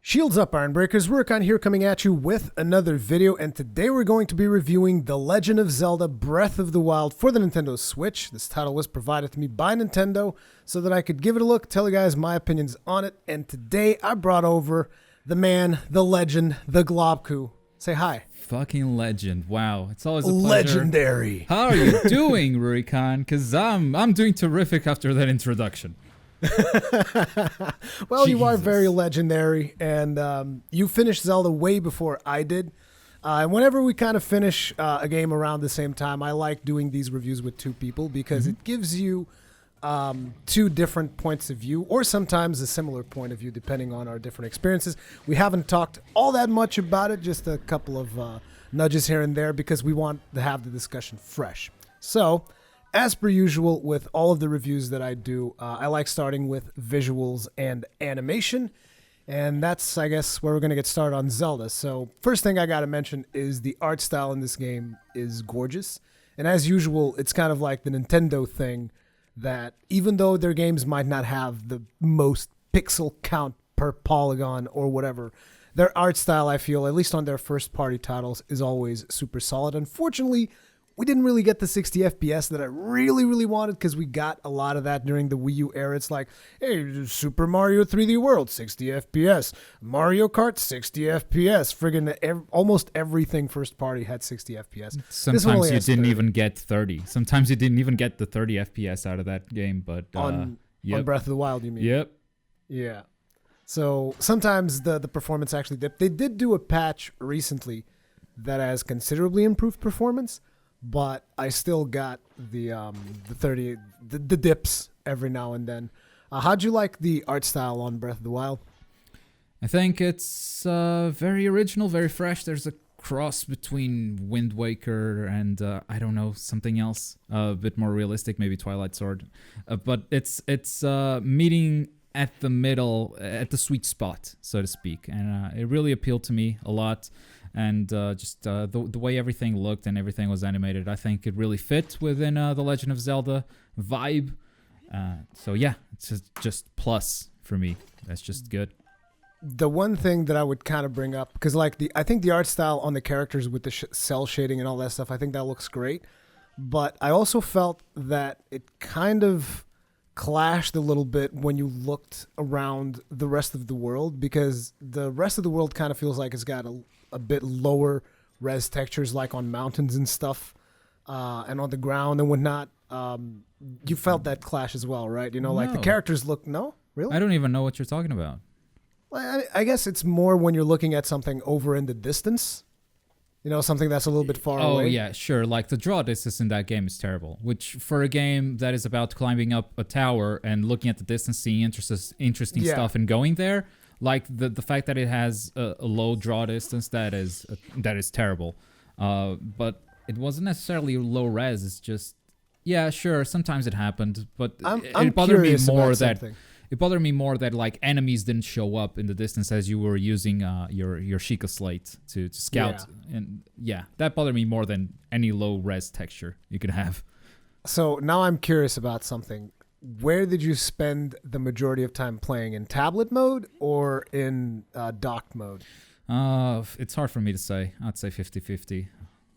Shields up, Iron Breakers. Rurikon here coming at you with another video, and today we're going to be reviewing The Legend of Zelda Breath of the Wild for the Nintendo Switch. This title was provided to me by Nintendo so that I could give it a look, tell you guys my opinions on it, and today I brought over the man, the legend, the Globku. Say hi. Fucking legend. Wow. It's always a pleasure. Legendary. How are you doing, Rurikon? Because I'm doing terrific after that introduction. Well, Jesus. You are very legendary, and you finished Zelda way before I did. And whenever we kind of finish a game around the same time, I like doing these reviews with two people because it gives you two different points of view, or sometimes a similar point of view, depending on our different experiences. We haven't talked all that much about it, just a couple of nudges here and there, because we want to have the discussion fresh. So, as per usual, with all of the reviews that I do, I like starting with visuals and animation. And that's, I guess, where we're going to get started on Zelda. So first thing I got to mention is the art style in this game is gorgeous. And as usual, it's kind of like the Nintendo thing that even though their games might not have the most pixel count per polygon or whatever, their art style, I feel, at least on their first party titles, is always super solid. Unfortunately, we didn't really get the 60 FPS that I really wanted, because we got a lot of that during the Wii U era. It's like, hey, Super Mario 3D World, 60 FPS. Mario Kart, 60 FPS. Friggin' almost everything first party had 60 FPS. Sometimes you didn't even get 30. Sometimes you didn't even get the 30 FPS out of that game. But on Breath of the Wild, you mean? Yep. Yeah. So sometimes the performance actually dipped. They did do a patch recently that has considerably improved performance, but I still got the 30 the dips every now and then. How'd you like the art style on Breath of the Wild? I think it's very original, very fresh. There's a cross between Wind Waker and I don't know, something else a bit more realistic, maybe Twilight Sword. But it's meeting at the middle, at the sweet spot, so to speak, and it really appealed to me a lot. And just the way everything looked and everything was animated, I think it really fit within the Legend of Zelda vibe. So yeah, it's just plus for me. That's just good. The one thing that I would kind of bring up, because I think the art style on the characters with the cell shading and all that stuff, I think that looks great. But I also felt that it kind of clashed a little bit when you looked around the rest of the world, because the rest of the world kind of feels like it's got a bit lower res textures, like on mountains and stuff, and on the ground and whatnot. You felt that clash as well, right? You know, like the characters look... No? Really? I don't even know what you're talking about. Well, I guess it's more when you're looking at something over in the distance. You know, something that's a little bit far away. Oh, yeah, sure. Like, the draw distance in that game is terrible, which for a game that is about climbing up a tower and looking at the distance, seeing interesting stuff and going there, like, the fact that it has a low draw distance, that is terrible. But it wasn't necessarily low res. It's just, yeah, sure, sometimes it happened, but it bothered me more that... It bothered me more that, like, enemies didn't show up in the distance as you were using your Sheikah slate to scout. Yeah. And yeah, that bothered me more than any low res texture you could have. So now I'm curious about something. Where did you spend the majority of time playing? In tablet mode or in docked mode? It's hard for me to say. I'd say 50-50.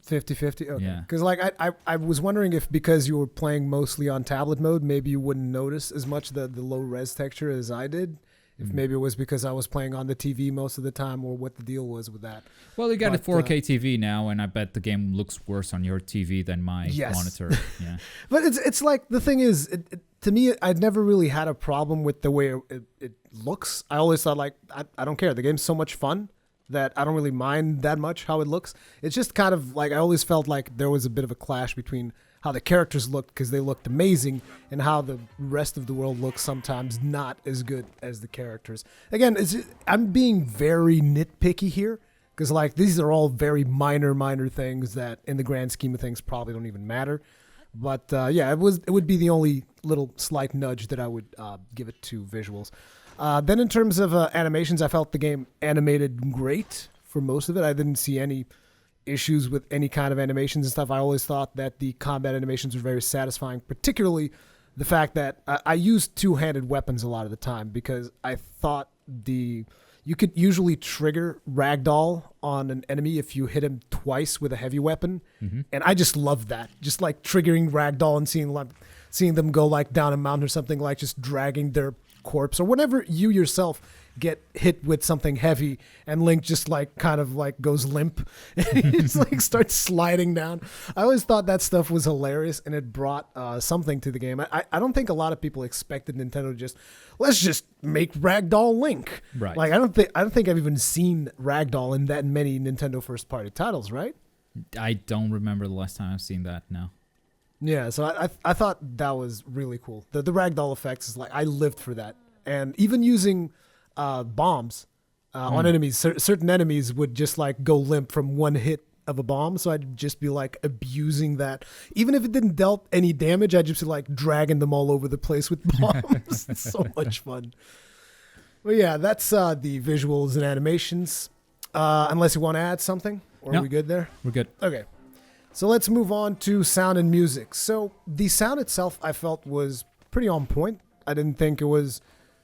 50-50? Okay. Yeah. Because like I was wondering if, because you were playing mostly on tablet mode, maybe you wouldn't notice as much the low res texture as I did. If maybe it was because I was playing on the TV most of the time, or what the deal was with that. Well, you got a 4K TV now, and I bet the game looks worse on your TV than my monitor. Yeah. But it's like, the thing is, to me, I'd never really had a problem with the way it looks. I always thought, like, I don't care. The game's so much fun that I don't really mind that much how it looks. It's just kind of like, I always felt like there was a bit of a clash between how the characters looked, because they looked amazing, and how the rest of the world looks sometimes not as good as the characters. Again, I'm being very nitpicky here, because like, these are all very minor things that in the grand scheme of things probably don't even matter. But yeah, it would be the only little slight nudge that I would give it to visuals. Then in terms of animations, I felt the game animated great for most of it. I didn't see any issues with any kind of animations and stuff. I always thought that the combat animations were very satisfying, particularly the fact that I used two-handed weapons a lot of the time, because I thought you could usually trigger ragdoll on an enemy if you hit him twice with a heavy weapon. And I just love that. Just like triggering ragdoll and seeing them go like down a mountain or something, like just dragging their corpse or whenever you yourself get hit with something heavy and Link just like kind of like goes limp and he just like starts sliding down. I always thought that stuff was hilarious and it brought something to the game. I don't think a lot of people expected Nintendo to just let's just make Ragdoll Link. Right. Like I don't think I've even seen Ragdoll in that many Nintendo first party titles, right? I don't remember the last time I've seen that now. Yeah, so I thought that was really cool. The ragdoll effects is like I lived for that, and even using bombs on enemies. Certain enemies would just like go limp from one hit of a bomb, so I'd just be like abusing that. Even if it didn't dealt any damage, I'd just be like dragging them all over the place with bombs. It's so much fun. Well, yeah, that's the visuals and animations. Unless you want to add something, or No. are we good there? We're good. Okay. So let's move on to sound and music. So the sound itself I felt was pretty on point. I didn't think it was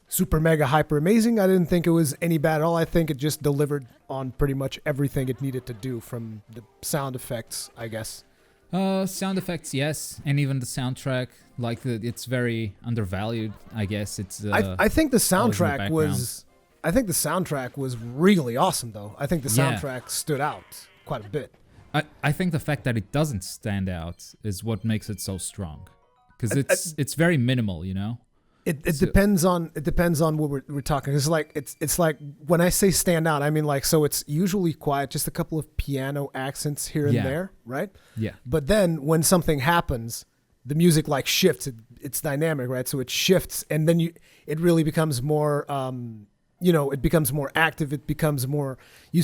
super mega hyper amazing. I didn't think it was any bad at all. I think it just delivered on pretty much everything it needed to do from the sound effects, I guess. Sound effects, yes, and even the soundtrack, it's very undervalued. I guess it's. I think the soundtrack was. I think the soundtrack was really awesome, though. I think the soundtrack stood out quite a bit. I think the fact that it doesn't stand out is what makes it so strong, because it's very minimal, you know. It depends on what we're talking. It's like when I say stand out, I mean like so it's usually quiet, just a couple of piano accents here and there, right? Yeah. But then when something happens, the music like shifts. It's dynamic, right? So it shifts, and then it really becomes more. It becomes more active. It becomes more. You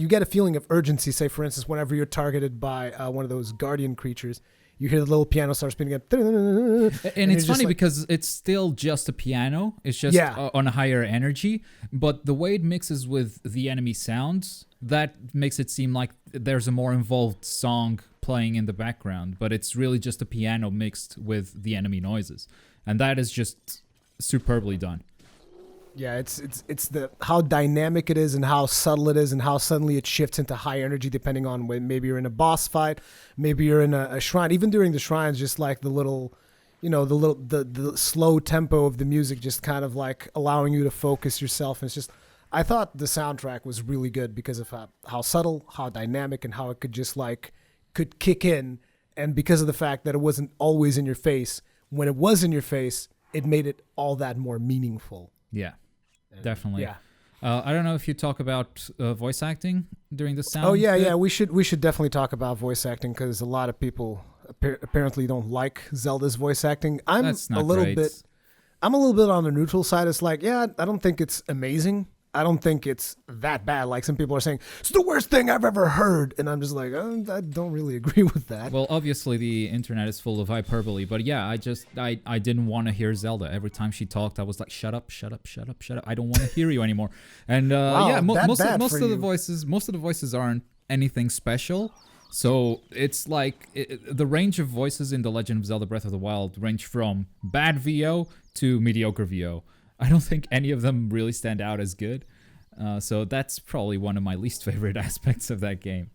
get a feeling of urgency. Say, for instance, whenever you're targeted by one of those guardian creatures, you hear the little piano start spinning up. And it's funny because it's still just a piano. It's just on a higher energy. But the way it mixes with the enemy sounds, that makes it seem like there's a more involved song playing in the background. But it's really just a piano mixed with the enemy noises. And that is just superbly done. Yeah, it's the how dynamic it is and how subtle it is and how suddenly it shifts into high energy depending on when maybe you're in a boss fight, maybe you're in a shrine. Even during the shrines, just like the slow tempo of the music, just kind of like allowing you to focus yourself. And it's just, I thought the soundtrack was really good because of how subtle, how dynamic, and how it could kick in, and because of the fact that it wasn't always in your face. When it was in your face, it made it all that more meaningful. Yeah. Definitely. Yeah. I don't know if you talk about voice acting during the sound. Oh yeah. We should definitely talk about voice acting because a lot of people apparently don't like Zelda's voice acting. I'm a little bit on the neutral side. It's like, I don't think it's amazing. I don't think it's that bad. Like some people are saying, it's the worst thing I've ever heard. And I'm just like, I don't really agree with that. Well, obviously the internet is full of hyperbole, but yeah, I didn't want to hear Zelda. Every time she talked, I was like, shut up. I don't want to hear you anymore. And most of the voices aren't anything special. So it's like the range of voices in The Legend of Zelda Breath of the Wild range from bad VO to mediocre VO. I don't think any of them really stand out as good. So that's probably one of my least favorite aspects of that game.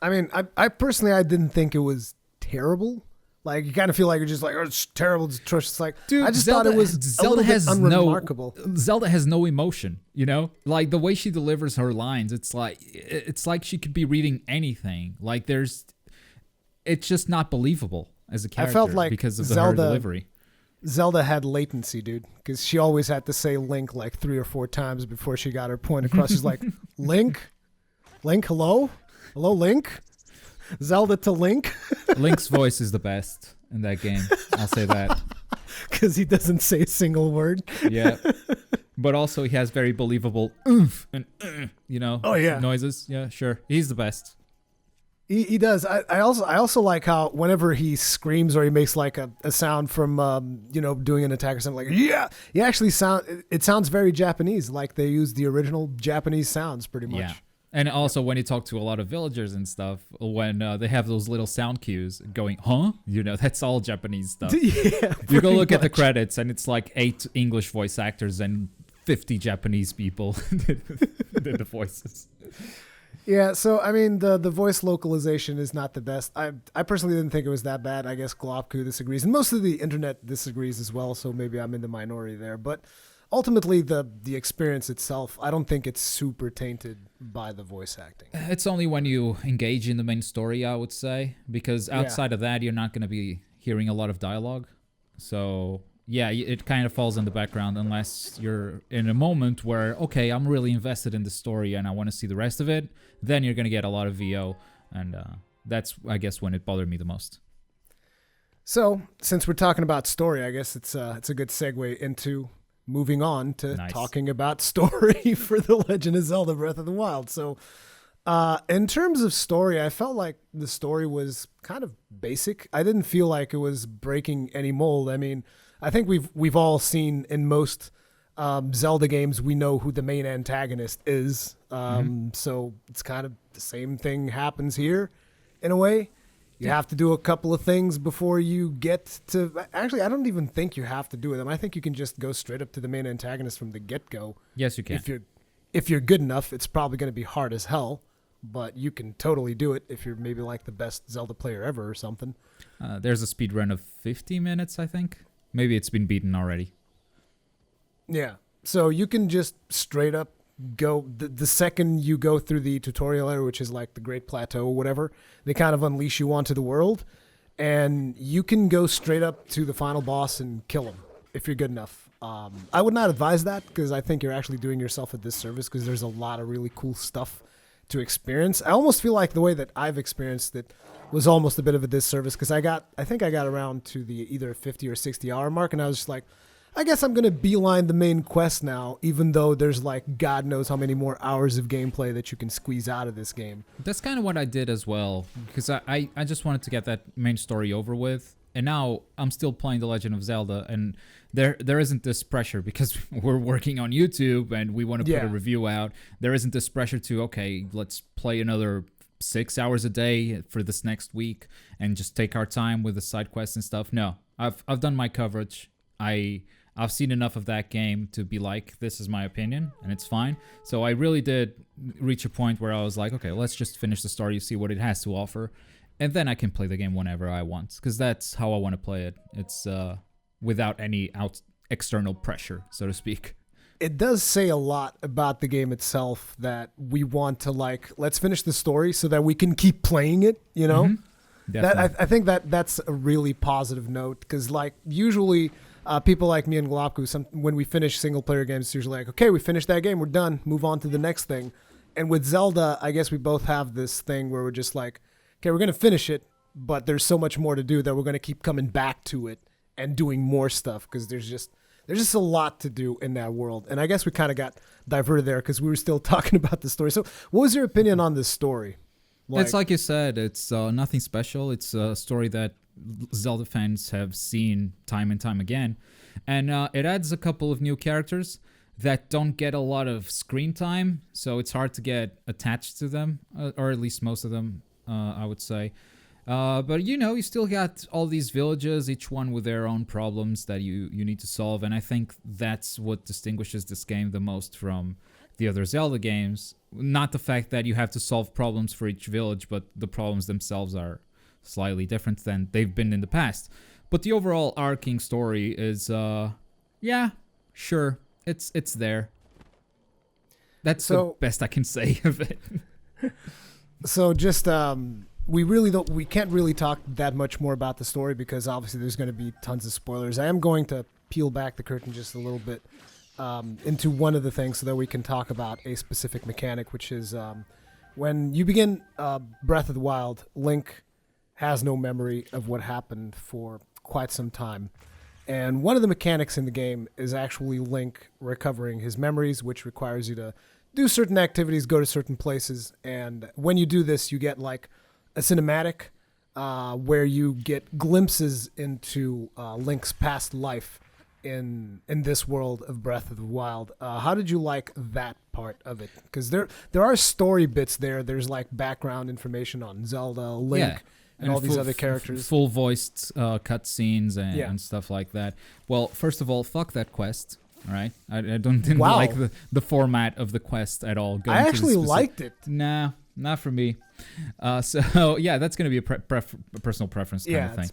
I mean, I personally, I didn't think it was terrible. Like, you kind of feel like you're just like, oh, it's terrible, it's atrocious. It's like, dude, I just thought it was Zelda has unremarkable. Zelda has no emotion, you know? Like, the way she delivers her lines, it's like she could be reading anything. Like, it's just not believable as a character. I felt like because of her Zelda delivery. Zelda had latency, dude, because she always had to say Link like 3 or 4 times before she got her point across. She's like, Link, hello, Link, Zelda to Link. Link's voice is the best in that game. I'll say that. Because he doesn't say a single word. Yeah. But also he has very believable oomph and noises. Yeah, sure. He's the best. He does. I also like how whenever he screams or he makes like a sound from doing an attack or something, like he actually sounds very Japanese, like they use the original Japanese sounds pretty much. Yeah. And also when you talk to a lot of villagers and stuff, when they have those little sound cues going, huh? That's all Japanese stuff. Yeah, you go look at the credits and it's like 8 English voice actors and 50 Japanese people did the voices. Yeah, so I mean the voice localization is not the best. I personally didn't think it was that bad. I guess Globku disagrees, and most of the internet disagrees as well. So maybe I'm in the minority there. But ultimately, the experience itself, I don't think it's super tainted by the voice acting. It's only when you engage in the main story, I would say, because outside of that, you're not going to be hearing a lot of dialogue. So yeah, it kind of falls in the background unless you're in a moment where, okay, I'm really invested in the story and I want to see the rest of it. Then you're going to get a lot of VO, and that's, I guess, when it bothered me the most. So, since we're talking about story, I guess it's a good segue into moving on to talking about story for The Legend of Zelda Breath of the Wild. So, in terms of story, I felt like the story was kind of basic. I didn't feel like it was breaking any mold. I mean, I think we've all seen in most Zelda games, we know who the main antagonist is. So it's kind of the same thing happens here in a way. You have to do a couple of things before you get to... Actually, I don't even think you have to do them. I think you can just go straight up to the main antagonist from the get-go. Yes, you can. If you're good enough, it's probably going to be hard as hell, but you can totally do it if you're maybe like the best Zelda player ever or something. There's a speed run of 50 minutes, I think. Maybe it's been beaten already. Yeah. So you can just straight up go the second you go through the tutorial area, which is like the Great Plateau or whatever, they kind of unleash you onto the world, and you can go straight up to the final boss and kill him if you're good enough. I would not advise that because I think you're actually doing yourself a disservice because there's a lot of really cool stuff to experience. I almost feel like the way that I've experienced it was almost a bit of a disservice because I think I got around to the either 50 or 60 hour mark, and I was just like, I guess I'm going to beeline the main quest now, even though there's like God knows how many more hours of gameplay that you can squeeze out of this game. That's kind of what I did as well, because I just wanted to get that main story over with. And now I'm still playing The Legend of Zelda, and there isn't this pressure because we're working on YouTube and we want to put a review out. There isn't this pressure to, okay, let's play another 6 hours a day for this next week and just take our time with the side quests and stuff. No, I've done my coverage. I've seen enough of that game to be like, this is my opinion, and it's fine. So I really did reach a point where I was like, okay, let's just finish the story, see what it has to offer, and then I can play the game whenever I want, because that's how I want to play it. It's without any external pressure, so to speak. It does say a lot about the game itself that we want to, like, let's finish the story so that we can keep playing it, you know? Mm-hmm. That I think that's a really positive note, because, like, usually... people like me and Globku, when we finish single-player games, it's usually like, okay, we finished that game, we're done, move on to the next thing. And with Zelda, I guess we both have this thing where we're just like, okay, we're going to finish it, but there's so much more to do that we're going to keep coming back to it and doing more stuff, because there's just a lot to do in that world. And I guess we kind of got diverted there because we were still talking about the story. So what was your opinion on this story? It's like you said, it's nothing special. It's a story that Zelda fans have seen time and time again, and it adds a couple of new characters that don't get a lot of screen time, so it's hard to get attached to them, or at least most of them, I would say. But you still got all these villages, each one with their own problems that you need to solve, and I think that's what distinguishes this game the most from the other Zelda games. Not the fact that you have to solve problems for each village, but the problems themselves are slightly different than they've been in the past. But the overall arcing story is, sure, it's there. That's the best I can say of it. So just, we can't really talk that much more about the story because obviously there's going to be tons of spoilers. I am going to peel back the curtain just a little bit into one of the things so that we can talk about a specific mechanic, which is when you begin Breath of the Wild, Link has no memory of what happened for quite some time. And one of the mechanics in the game is actually Link recovering his memories, which requires you to do certain activities, go to certain places. And when you do this, you get like a cinematic where you get glimpses into Link's past life in this world of Breath of the Wild. How did you like that part of it? Because there are story bits there. There's like background information on Zelda, Link... Yeah. And all these other characters. Full-voiced cutscenes and stuff like that. Well, first of all, fuck that quest. All right, I didn't Wow. like the format of the quest at all. I actually liked it. Nah, not for me. So yeah, that's gonna be a personal preference kind of thing. It's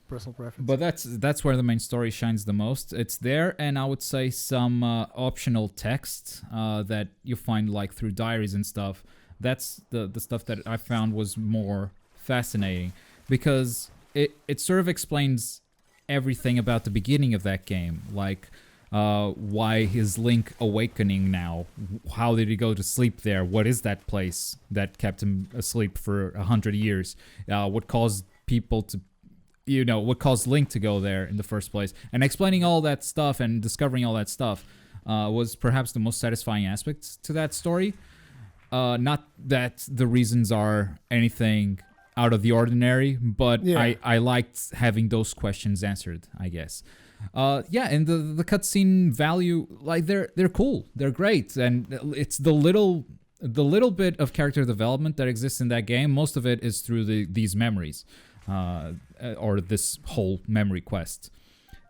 personal preference. But that's where the main story shines the most. It's there, and I would say some optional text that you find like through diaries and stuff. That's the stuff that I found was more fascinating because it sort of explains everything about the beginning of that game, like why is Link awakening now? How did he go to sleep there? What is that place that kept him asleep for 100 years? What caused people to, what caused Link to go there in the first place? And explaining all that stuff and discovering all that stuff was perhaps the most satisfying aspect to that story. Not that the reasons are anything out of the ordinary, but I liked having those questions answered, I guess. And the cutscene value, like they're cool, they're great, and it's the little bit of character development that exists in that game. Most of it is through these memories, or this whole memory quest,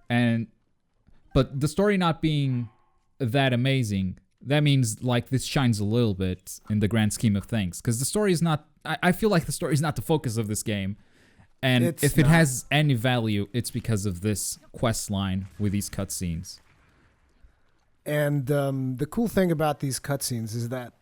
but the story not being that amazing, that means like this shines a little bit in the grand scheme of things, because the story is not. I feel like the story is not the focus of this game. And if it has any value, it's because of this quest line with these cutscenes. And the cool thing about these cutscenes is that,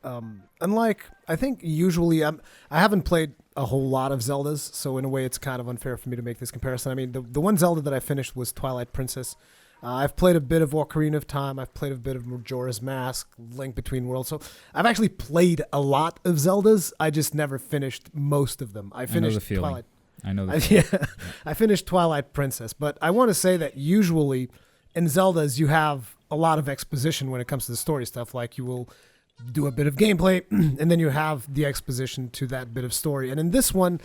unlike, I think usually, I haven't played a whole lot of Zeldas, so in a way it's kind of unfair for me to make this comparison. I mean, the one Zelda that I finished was Twilight Princess. I've played a bit of Ocarina of Time. I've played a bit of Majora's Mask, Link Between Worlds. So I've actually played a lot of Zeldas. I just never finished most of them. I finished Twilight. I know that. I finished Twilight Princess, but I want to say that usually in Zeldas you have a lot of exposition when it comes to the story stuff. Like you will do a bit of gameplay, and then you have the exposition to that bit of story. And in this one,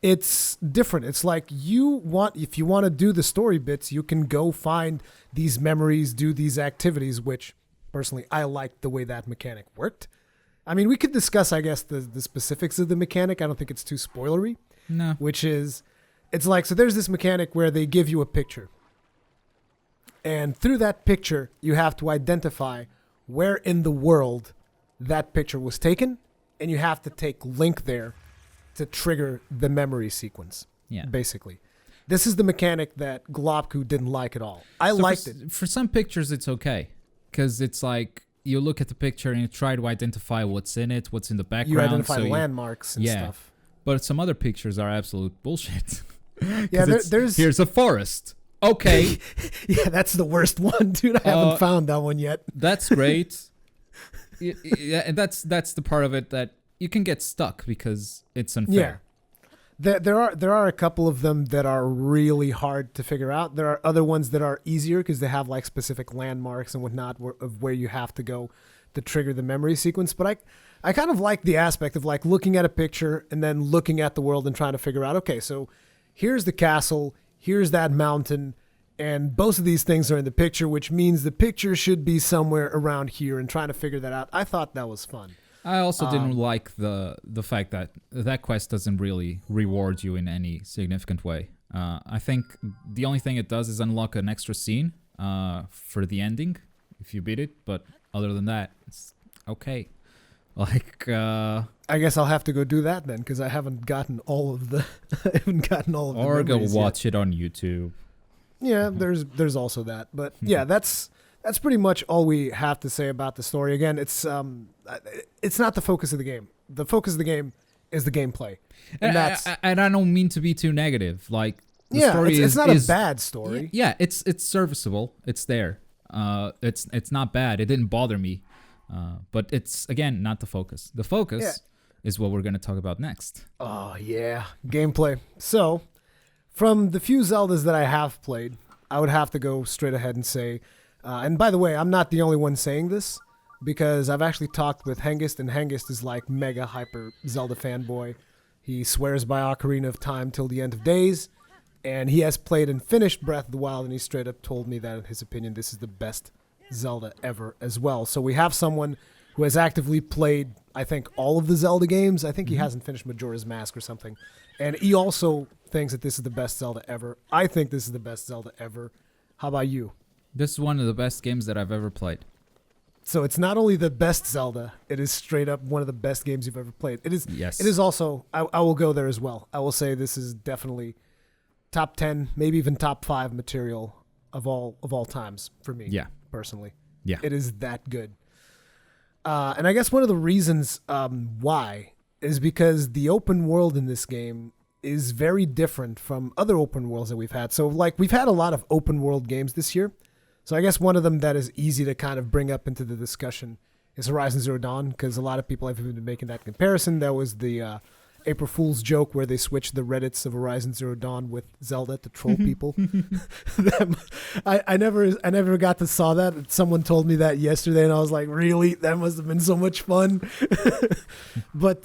it's different. It's like if you want to do the story bits, you can go find these memories, do these activities, which personally I liked the way that mechanic worked. I mean, we could discuss, I guess, the specifics of the mechanic. I don't think it's too spoilery. No. Which is, it's like, so there's this mechanic where they give you a picture. And through that picture, you have to identify where in the world that picture was taken. And you have to take Link there to trigger the memory sequence. Yeah. Basically. This is the mechanic that Globku didn't like at all. I liked it. For some pictures, it's okay. Because it's like, you look at the picture and you try to identify what's in it, what's in the background. You identify landmarks and stuff. But some other pictures are absolute bullshit. Yeah, there's... Here's a forest. Okay. Yeah, that's the worst one, dude. I haven't found that one yet. That's great. Yeah, and that's the part of it that you can get stuck because it's unfair. Yeah. There are a couple of them that are really hard to figure out. There are other ones that are easier because they have like specific landmarks and whatnot of where you have to go to trigger the memory sequence. But I kind of like the aspect of like looking at a picture and then looking at the world and trying to figure out, okay, so here's the castle, here's that mountain, and both of these things are in the picture, which means the picture should be somewhere around here, and trying to figure that out. I thought that was fun. I also didn't like the fact that quest doesn't really reward you in any significant way. I think the only thing it does is unlock an extra scene for the ending if you beat it, but other than that, it's okay. Like, I guess I'll have to go do that then, because I haven't gotten all of the. Or go watch it on YouTube. Yeah, there's also that, but yeah, that's pretty much all we have to say about the story. Again, it's not the focus of the game. The focus of the game is the gameplay, and I don't mean to be too negative. Like, the story it's not a bad story. Yeah, it's serviceable. It's there. It's not bad. It didn't bother me. But it's, again, not the focus. The focus is what we're going to talk about next. Oh, yeah. Gameplay. So, from the few Zeldas that I have played, I would have to go straight ahead and say, and by the way, I'm not the only one saying this, because I've actually talked with Hengist, and Hengist is like mega hyper Zelda fanboy. He swears by Ocarina of Time till the end of days, and he has played and finished Breath of the Wild, and he straight up told me that, in his opinion, this is the best Zelda ever as well. So we have someone who has actively played, I think, all of the Zelda games. I think he hasn't finished Majora's Mask or something. And he also thinks that this is the best Zelda ever. I think this is the best Zelda ever. How about you? This is one of the best games that I've ever played. So it's not only the best Zelda, it is straight up one of the best games you've ever played. It is. Yes. It is also. I will go there as well. I will say this is definitely top 10, maybe even top 5 material of all times for me. Yeah. Personally. Yeah. It is that good. And I guess one of the reasons why is because the open world in this game is very different from other open worlds that we've had. So like we've had a lot of open world games this year. So I guess one of them that is easy to kind of bring up into the discussion is Horizon Zero Dawn, because a lot of people have been making that comparison. That was the April Fool's joke where they switched the Reddits of Horizon Zero Dawn with Zelda to troll people. I never got to saw that. Someone told me that yesterday, and I was like, really? That must have been so much fun. But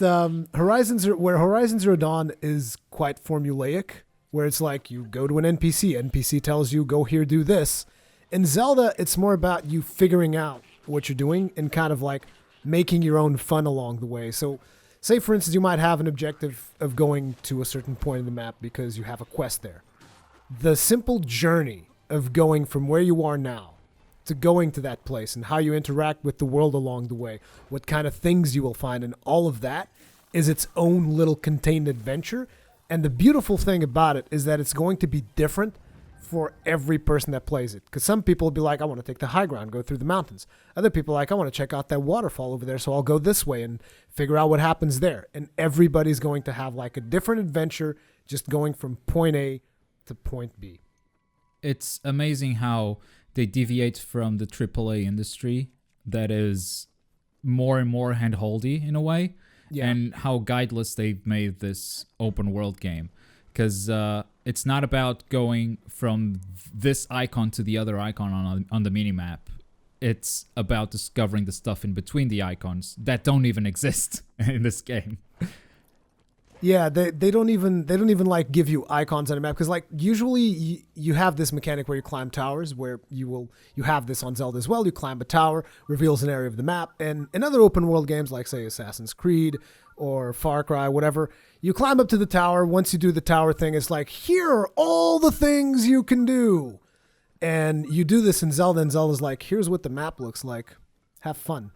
Horizon Zero Dawn is quite formulaic, where it's like you go to an NPC tells you, go here, do this. In Zelda, it's more about you figuring out what you're doing and kind of like making your own fun along the way. So say, for instance, you might have an objective of going to a certain point in the map because you have a quest there. The simple journey of going from where you are now to going to that place and how you interact with the world along the way, what kind of things you will find, and all of that is its own little contained adventure. And the beautiful thing about it is that it's going to be different for every person that plays it. Because some people will be like, I want to take the high ground, go through the mountains. Other people are like, I want to check out that waterfall over there, so I'll go this way and figure out what happens there. And everybody's going to have like a different adventure just going from point A to point B. It's amazing how they deviate from the AAA industry that is more and more handholdy in a way, and how guideless they've made this open world game. Because it's not about going from this icon to the other icon on the minimap. It's about discovering the stuff in between the icons that don't even exist in this game. Yeah, they don't even like give you icons on a map, because like usually you have this mechanic where you climb towers, where you have this on Zelda as well. You climb a tower, reveals an area of the map, and in other open world games like say Assassin's Creed or Far Cry, whatever, you climb up to the tower. Once you do the tower thing, it's like, here are all the things you can do, and you do this in Zelda, and Zelda's like, here's what the map looks like. Have fun.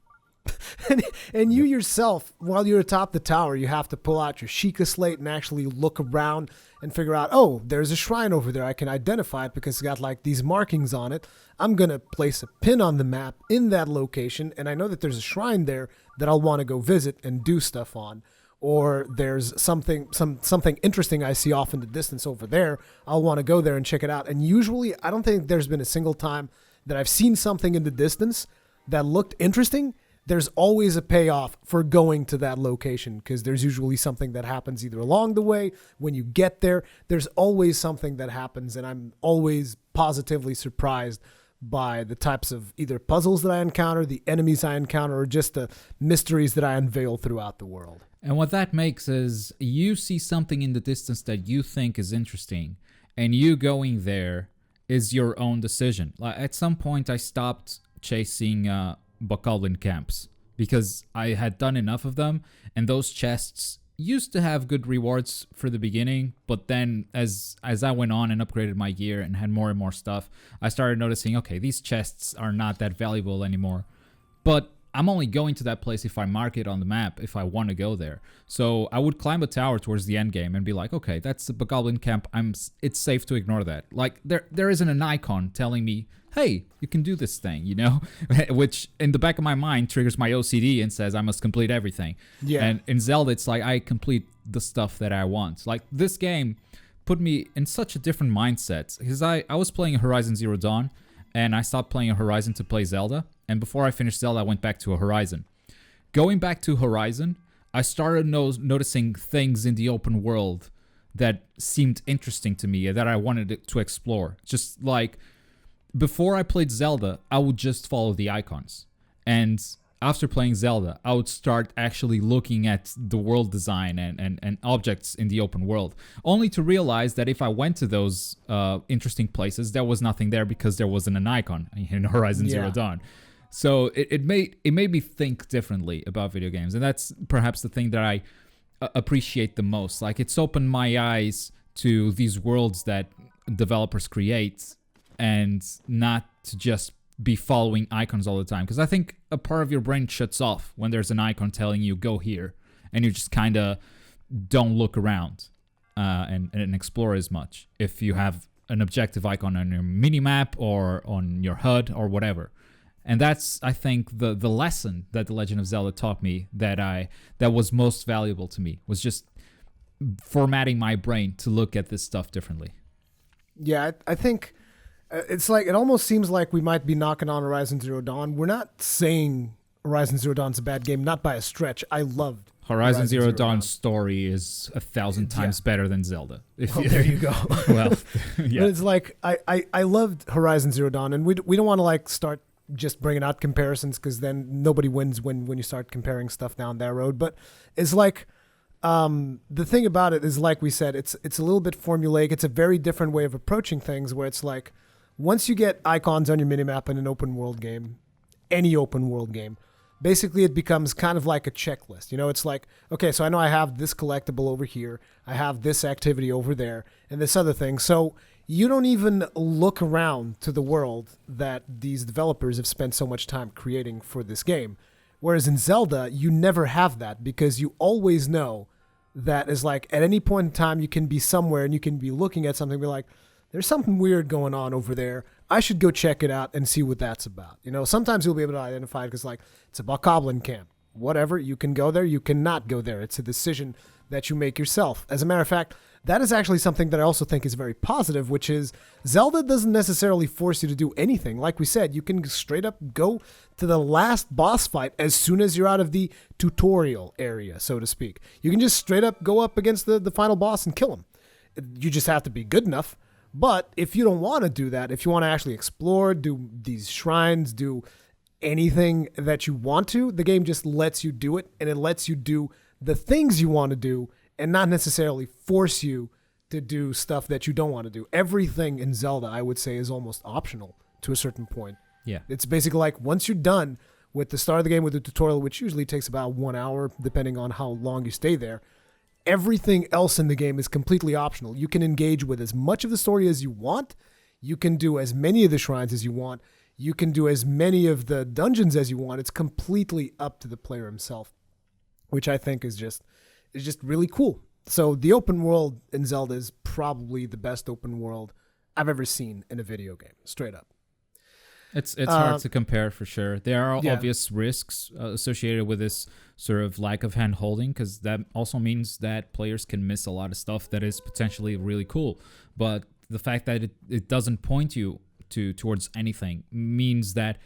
and you yourself, while you're atop the tower, you have to pull out your Sheikah slate and actually look around and figure out, oh, there's a shrine over there. I can identify it because it's got like these markings on it. I'm going to place a pin on the map in that location, and I know that there's a shrine there that I'll want to go visit and do stuff on. Or there's something interesting I see off in the distance over there. I'll want to go there and check it out. And usually, I don't think there's been a single time that I've seen something in the distance that looked interesting. There's always a payoff for going to that location, because there's usually something that happens either along the way, when you get there. There's always something that happens, and I'm always positively surprised by the types of either puzzles that I encounter, the enemies I encounter, or just the mysteries that I unveil throughout the world. And what that makes is you see something in the distance that you think is interesting, and you going there is your own decision. Like at some point, I stopped chasing Bokoblin camps because I had done enough of them, and those chests used to have good rewards for the beginning, but then as I went on and upgraded my gear and had more and more stuff, I started noticing, okay, these chests are not that valuable anymore, but I'm only going to that place if I mark it on the map if I want to go there. So I would climb a tower towards the end game and be like, okay, that's the Bokoblin camp. It's safe to ignore that. Like there isn't an icon telling me, hey, you can do this thing, you know? Which in the back of my mind triggers my OCD and says I must complete everything. Yeah. And in Zelda, it's like I complete the stuff that I want. Like this game put me in such a different mindset, because I was playing Horizon Zero Dawn, and I stopped playing a Horizon to play Zelda. And before I finished Zelda, I went back to a Horizon. Going back to Horizon, I started noticing things in the open world that seemed interesting to me, that I wanted to explore. Just like, before I played Zelda, I would just follow the icons. And after playing Zelda, I would start actually looking at the world design and objects in the open world, only to realize that if I went to those interesting places, there was nothing there because there wasn't an icon in Horizon Zero Dawn. So it made me think differently about video games, and that's perhaps the thing that I appreciate the most. Like, it's opened my eyes to these worlds that developers create and not to just be following icons all the time. Because I think a part of your brain shuts off when there's an icon telling you go here, and you just kind of don't look around and explore as much if you have an objective icon on your minimap or on your HUD or whatever. And that's, I think, the lesson that The Legend of Zelda taught me that was most valuable to me, was just formatting my brain to look at this stuff differently. Yeah, I think it's like, it almost seems like we might be knocking on Horizon Zero Dawn. We're not saying Horizon Zero Dawn's a bad game, not by a stretch. I loved Horizon Zero Dawn's story is 1,000 times better than Zelda. There you go. Well, yeah. But it's like, I loved Horizon Zero Dawn, and we don't want to like start just bringing out comparisons, because then nobody wins when you start comparing stuff down that road. But it's like, the thing about it is, like we said, it's a little bit formulaic. It's a very different way of approaching things, where it's like, once you get icons on your minimap in an open world game, any open world game, basically it becomes kind of like a checklist. You know, it's like, okay, so I know I have this collectible over here, I have this activity over there, and this other thing. So you don't even look around to the world that these developers have spent so much time creating for this game. Whereas in Zelda, you never have that, because you always know that is like, at any point in time, you can be somewhere and you can be looking at something and be like, there's something weird going on over there. I should go check it out and see what that's about. You know, sometimes you'll be able to identify it because, like, it's a Bokoblin camp. Whatever, you can go there, you cannot go there. It's a decision that you make yourself. As a matter of fact, that is actually something that I also think is very positive, which is Zelda doesn't necessarily force you to do anything. Like we said, you can straight up go to the last boss fight as soon as you're out of the tutorial area, so to speak. You can just straight up go up against the final boss and kill him. You just have to be good enough. But if you don't want to do that, if you want to actually explore, do these shrines, do anything that you want to, the game just lets you do it, and it lets you do the things you want to do and not necessarily force you to do stuff that you don't want to do. Everything in Zelda, I would say, is almost optional to a certain point. Yeah. It's basically like, once you're done with the start of the game with the tutorial, which usually takes about 1 hour, depending on how long you stay there, everything else in the game is completely optional. You can engage with as much of the story as you want. You can do as many of the shrines as you want. You can do as many of the dungeons as you want. It's completely up to the player himself, which I think is just really cool. So the open world in Zelda is probably the best open world I've ever seen in a video game, straight up. It's hard to compare, for sure. There are obvious risks associated with this sort of lack of hand holding, because that also means that players can miss a lot of stuff that is potentially really cool. But the fact that it doesn't point you towards anything means that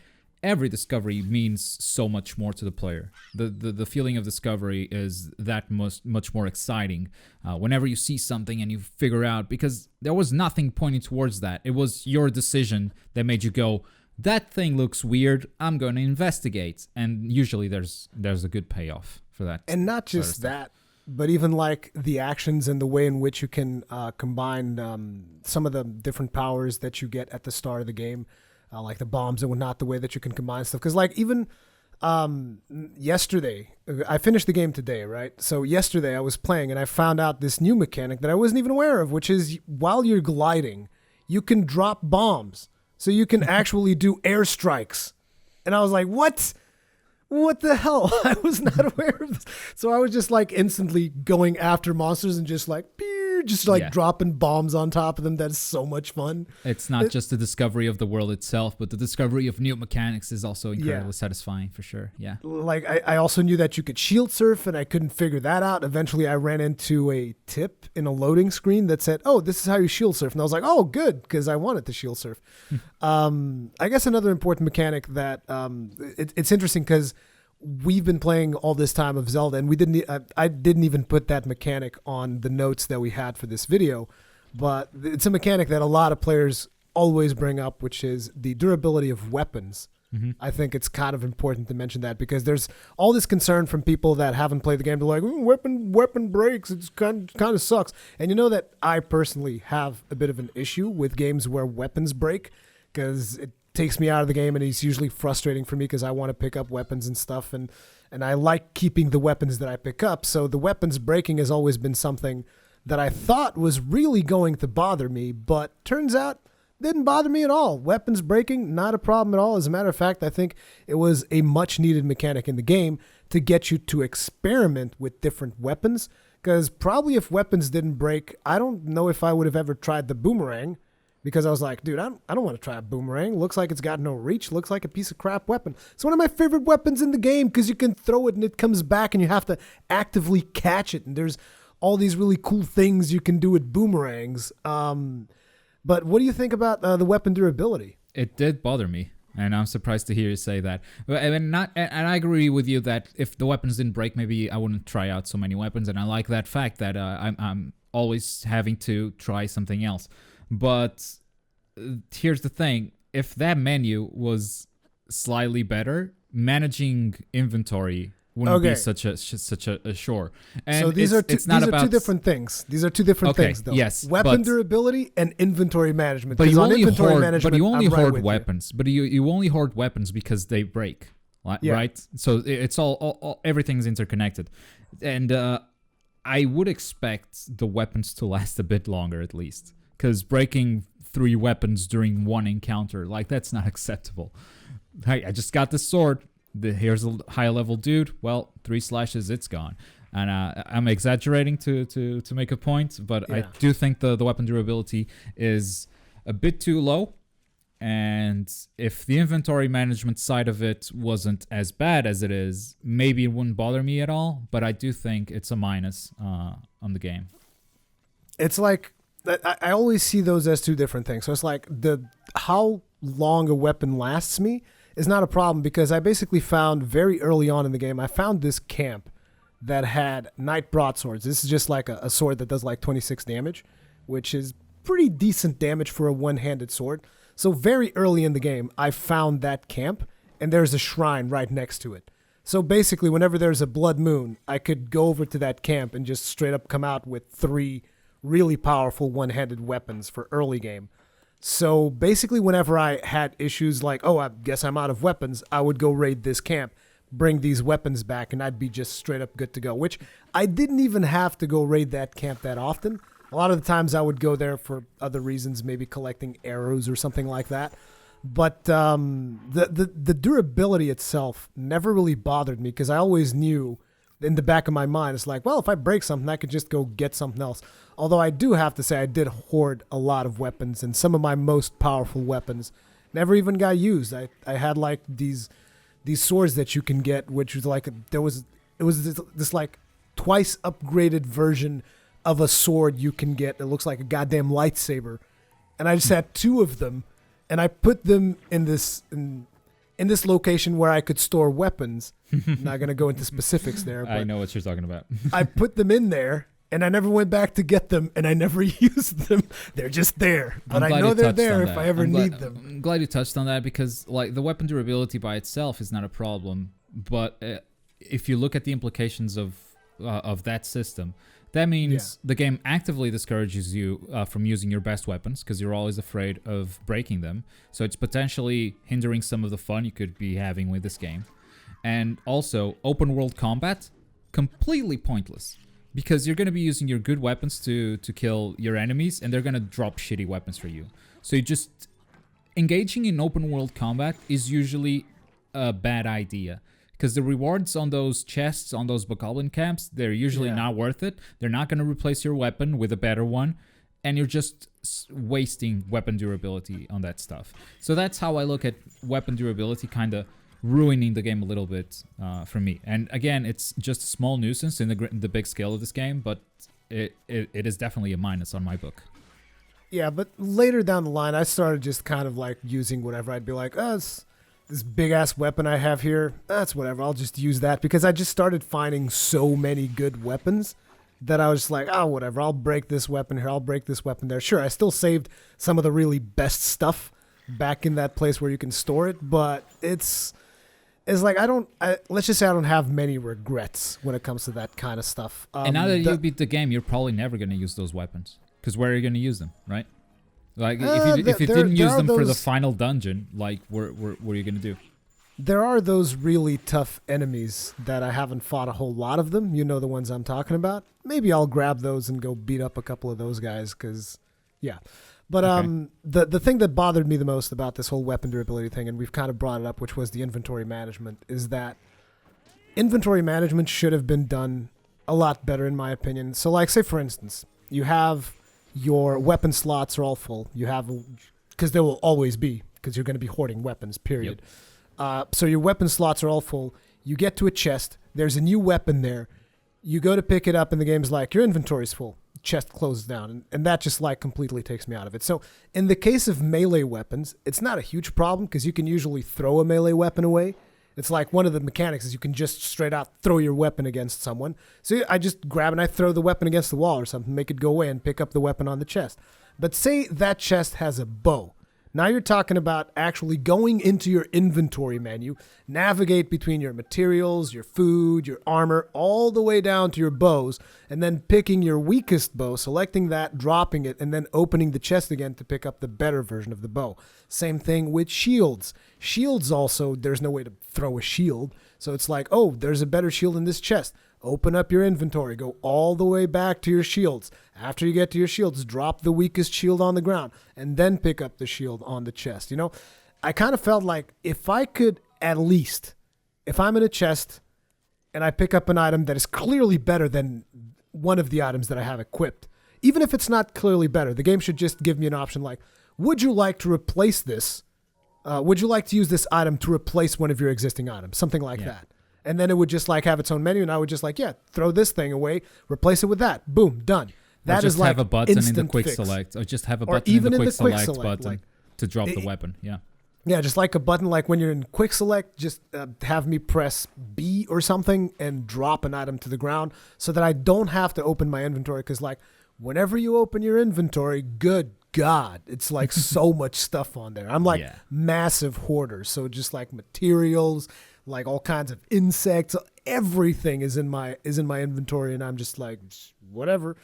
every discovery means so much more to the player. The feeling of discovery is that much more exciting whenever you see something and you figure out, because there was nothing pointing towards that. It was your decision that made you go, that thing looks weird, I'm going to investigate. And usually there's a good payoff for that. And not just that, but even like the actions and the way in which you can combine some of the different powers that you get at the start of the game, like the bombs and whatnot, the way that you can combine stuff. Because like even yesterday, I finished the game today, right? So yesterday I was playing and I found out this new mechanic that I wasn't even aware of, which is while you're gliding, you can drop bombs. So you can actually do airstrikes. And I was like, what? What the hell? I was not aware of this. So I was just like instantly going after monsters and just like, dropping bombs on top of them. That's so much fun. It's not just the discovery of the world itself, but the discovery of new mechanics is also incredibly satisfying, for sure. Yeah. Like I also knew that you could shield surf, and I couldn't figure that out. Eventually I ran into a tip in a loading screen that said, oh, this is how you shield surf. And I was like, oh, good, because I wanted to shield surf. I guess another important mechanic that it's interesting because we've been playing all this time of Zelda, and I didn't even put that mechanic on the notes that we had for this video, but it's a mechanic that a lot of players always bring up, which is the durability of weapons. Mm-hmm. I think it's kind of important to mention that, because there's all this concern from people that haven't played the game. They're like, weapon breaks. It's kind of sucks. And you know that I personally have a bit of an issue with games where weapons break, because it takes me out of the game, and it's usually frustrating for me because I want to pick up weapons and stuff, and I like keeping the weapons that I pick up. So the weapons breaking has always been something that I thought was really going to bother me, but turns out didn't bother me at all. Weapons breaking, not a problem at all. As a matter of fact, I think it was a much needed mechanic in the game to get you to experiment with different weapons. Because probably if weapons didn't break, I don't know if I would have ever tried the boomerang. Because I was like, dude, I don't want to try a boomerang. Looks like it's got no reach. Looks like a piece of crap weapon. It's one of my favorite weapons in the game because you can throw it and it comes back and you have to actively catch it. And there's all these really cool things you can do with boomerangs. But what do you think about the weapon durability? It did bother me, and I'm surprised to hear you say that. And I agree with you that if the weapons didn't break, maybe I wouldn't try out so many weapons. And I like that fact that I'm always having to try something else. But here's the thing: if that menu was slightly better, managing inventory wouldn't be such a chore. And so these are two different things. These are two different things, though. Yes, weapon durability and inventory management. But you only hoard weapons. But you only hoard weapons because they break, right? So it's all everything's interconnected, and I would expect the weapons to last a bit longer at least, because breaking 3 weapons during one encounter, like, that's not acceptable. Hey, I just got this sword. Here's a high level dude. Well, 3 slashes, it's gone. And I'm exaggerating to make a point, but I do think the weapon durability is a bit too low. And if the inventory management side of it wasn't as bad as it is, maybe it wouldn't bother me at all. But I do think it's a minus on the game. It's like, I always see those as two different things. So it's like how long a weapon lasts me is not a problem, because I basically found very early on in the game, I found this camp that had knight broadswords. This is just like a sword that does like 26 damage, which is pretty decent damage for a one-handed sword. So very early in the game, I found that camp, and there's a shrine right next to it. So basically, whenever there's a blood moon, I could go over to that camp and just straight up come out with 3 really powerful one-handed weapons for early game. So basically, whenever I had issues like, oh, I guess I'm out of weapons, I would go raid this camp, bring these weapons back, and I'd be just straight up good to go, which I didn't even have to go raid that camp that often. A lot of the times I would go there for other reasons, maybe collecting arrows or something like that. But the durability itself never really bothered me, because I always knew in the back of my mind, it's like, well, if I break something, I could just go get something else. Although I do have to say I did hoard a lot of weapons, and some of my most powerful weapons never even got used. I had like these swords that you can get, which was like it was this like twice upgraded version of a sword you can get. It looks like a goddamn lightsaber, and I just had 2 of them, and I put them in this location where I could store weapons. I'm not gonna go into specifics there, but I know what you're talking about. I put them in there, and I never went back to get them, and I never used them. They're just there, but I know they're there if I ever need them. I'm glad you touched on that, because like the weapon durability by itself is not a problem, but if you look at the implications of that system, that means the game actively discourages you from using your best weapons, because you're always afraid of breaking them. So it's potentially hindering some of the fun you could be having with this game. And also, open world combat, completely pointless, because you're going to be using your good weapons to kill your enemies, and they're going to drop shitty weapons for you. So you just engaging in open world combat is usually a bad idea, because the rewards on those chests, on those bokoblin camps, they're usually not worth it. They're not going to replace your weapon with a better one, and you're just wasting weapon durability on that stuff. So that's how I look at weapon durability, kind of ruining the game a little bit for me. And again, it's just a small nuisance in the big scale of this game, but it is definitely a minus on my book. Yeah, but later down the line, I started just kind of like using whatever. I'd be like, oh, this big ass weapon I have here, that's whatever. I'll just use that, because I just started finding so many good weapons that I was just like, oh, whatever. I'll break this weapon here. I'll break this weapon there. Sure, I still saved some of the really best stuff back in that place where you can store it, but it's like let's just say I don't have many regrets when it comes to that kind of stuff. And now that you beat the game, you're probably never going to use those weapons, because where are you going to use them, right? Like, if you didn't use them for the final dungeon, like, what are you going to do? There are those really tough enemies that I haven't fought a whole lot of them. You know the ones I'm talking about. Maybe I'll grab those and go beat up a couple of those guys, because, yeah. But Okay. the thing that bothered me the most about this whole weapon durability thing, and we've kind of brought it up, which was the inventory management, is that inventory management should have been done a lot better, in my opinion. So, like, say for instance, you have your weapon slots are all full. You have, because there will always be, because you're going to be hoarding weapons. Period. So your weapon slots are all full. You get to a chest. There's a new weapon there. You go to pick it up, and the game's like, your inventory's full. Chest closes down, and that just like completely takes me out of it. So in the case of melee weapons, it's not a huge problem because you can usually throw a melee weapon away. It's like one of the mechanics is you can just straight out throw your weapon against someone. So I just grab and I throw the weapon against the wall or something, make it go away and pick up the weapon on the chest. But say that chest has a bow. Now you're talking about actually going into your inventory menu, navigate between your materials, your food, your armor, all the way down to your bows, and then picking your weakest bow, selecting that, dropping it, and then opening the chest again to pick up the better version of the bow. Same thing with shields. Shields also, there's no way to throw a shield. So it's like, oh, there's a better shield in this chest. Open up your inventory. Go all the way back to your shields. After you get to your shields, drop the weakest shield on the ground and then pick up the shield on the chest. You know, I kind of felt like if I could at least, if I'm in a chest and I pick up an item that is clearly better than one of the items that I have equipped, even if it's not clearly better, the game should just give me an option like, would you like to replace this? Would you like to use this item to replace one of your existing items? Something like that. And then it would just like have its own menu, and I would just like, yeah, throw this thing away, replace it with that. Boom, done. That is like have a button in the quick fix. select, or just have a button in the quick select button like, to drop the weapon. Yeah. Yeah, just like a button, like when you're in quick select, just have me press B or something and drop an item to the ground so that I don't have to open my inventory. Because like whenever you open your inventory, good God, it's like so much stuff on there. I'm like massive hoarder. So just like materials, like all kinds of insects, everything is in my inventory, and I'm just like, whatever.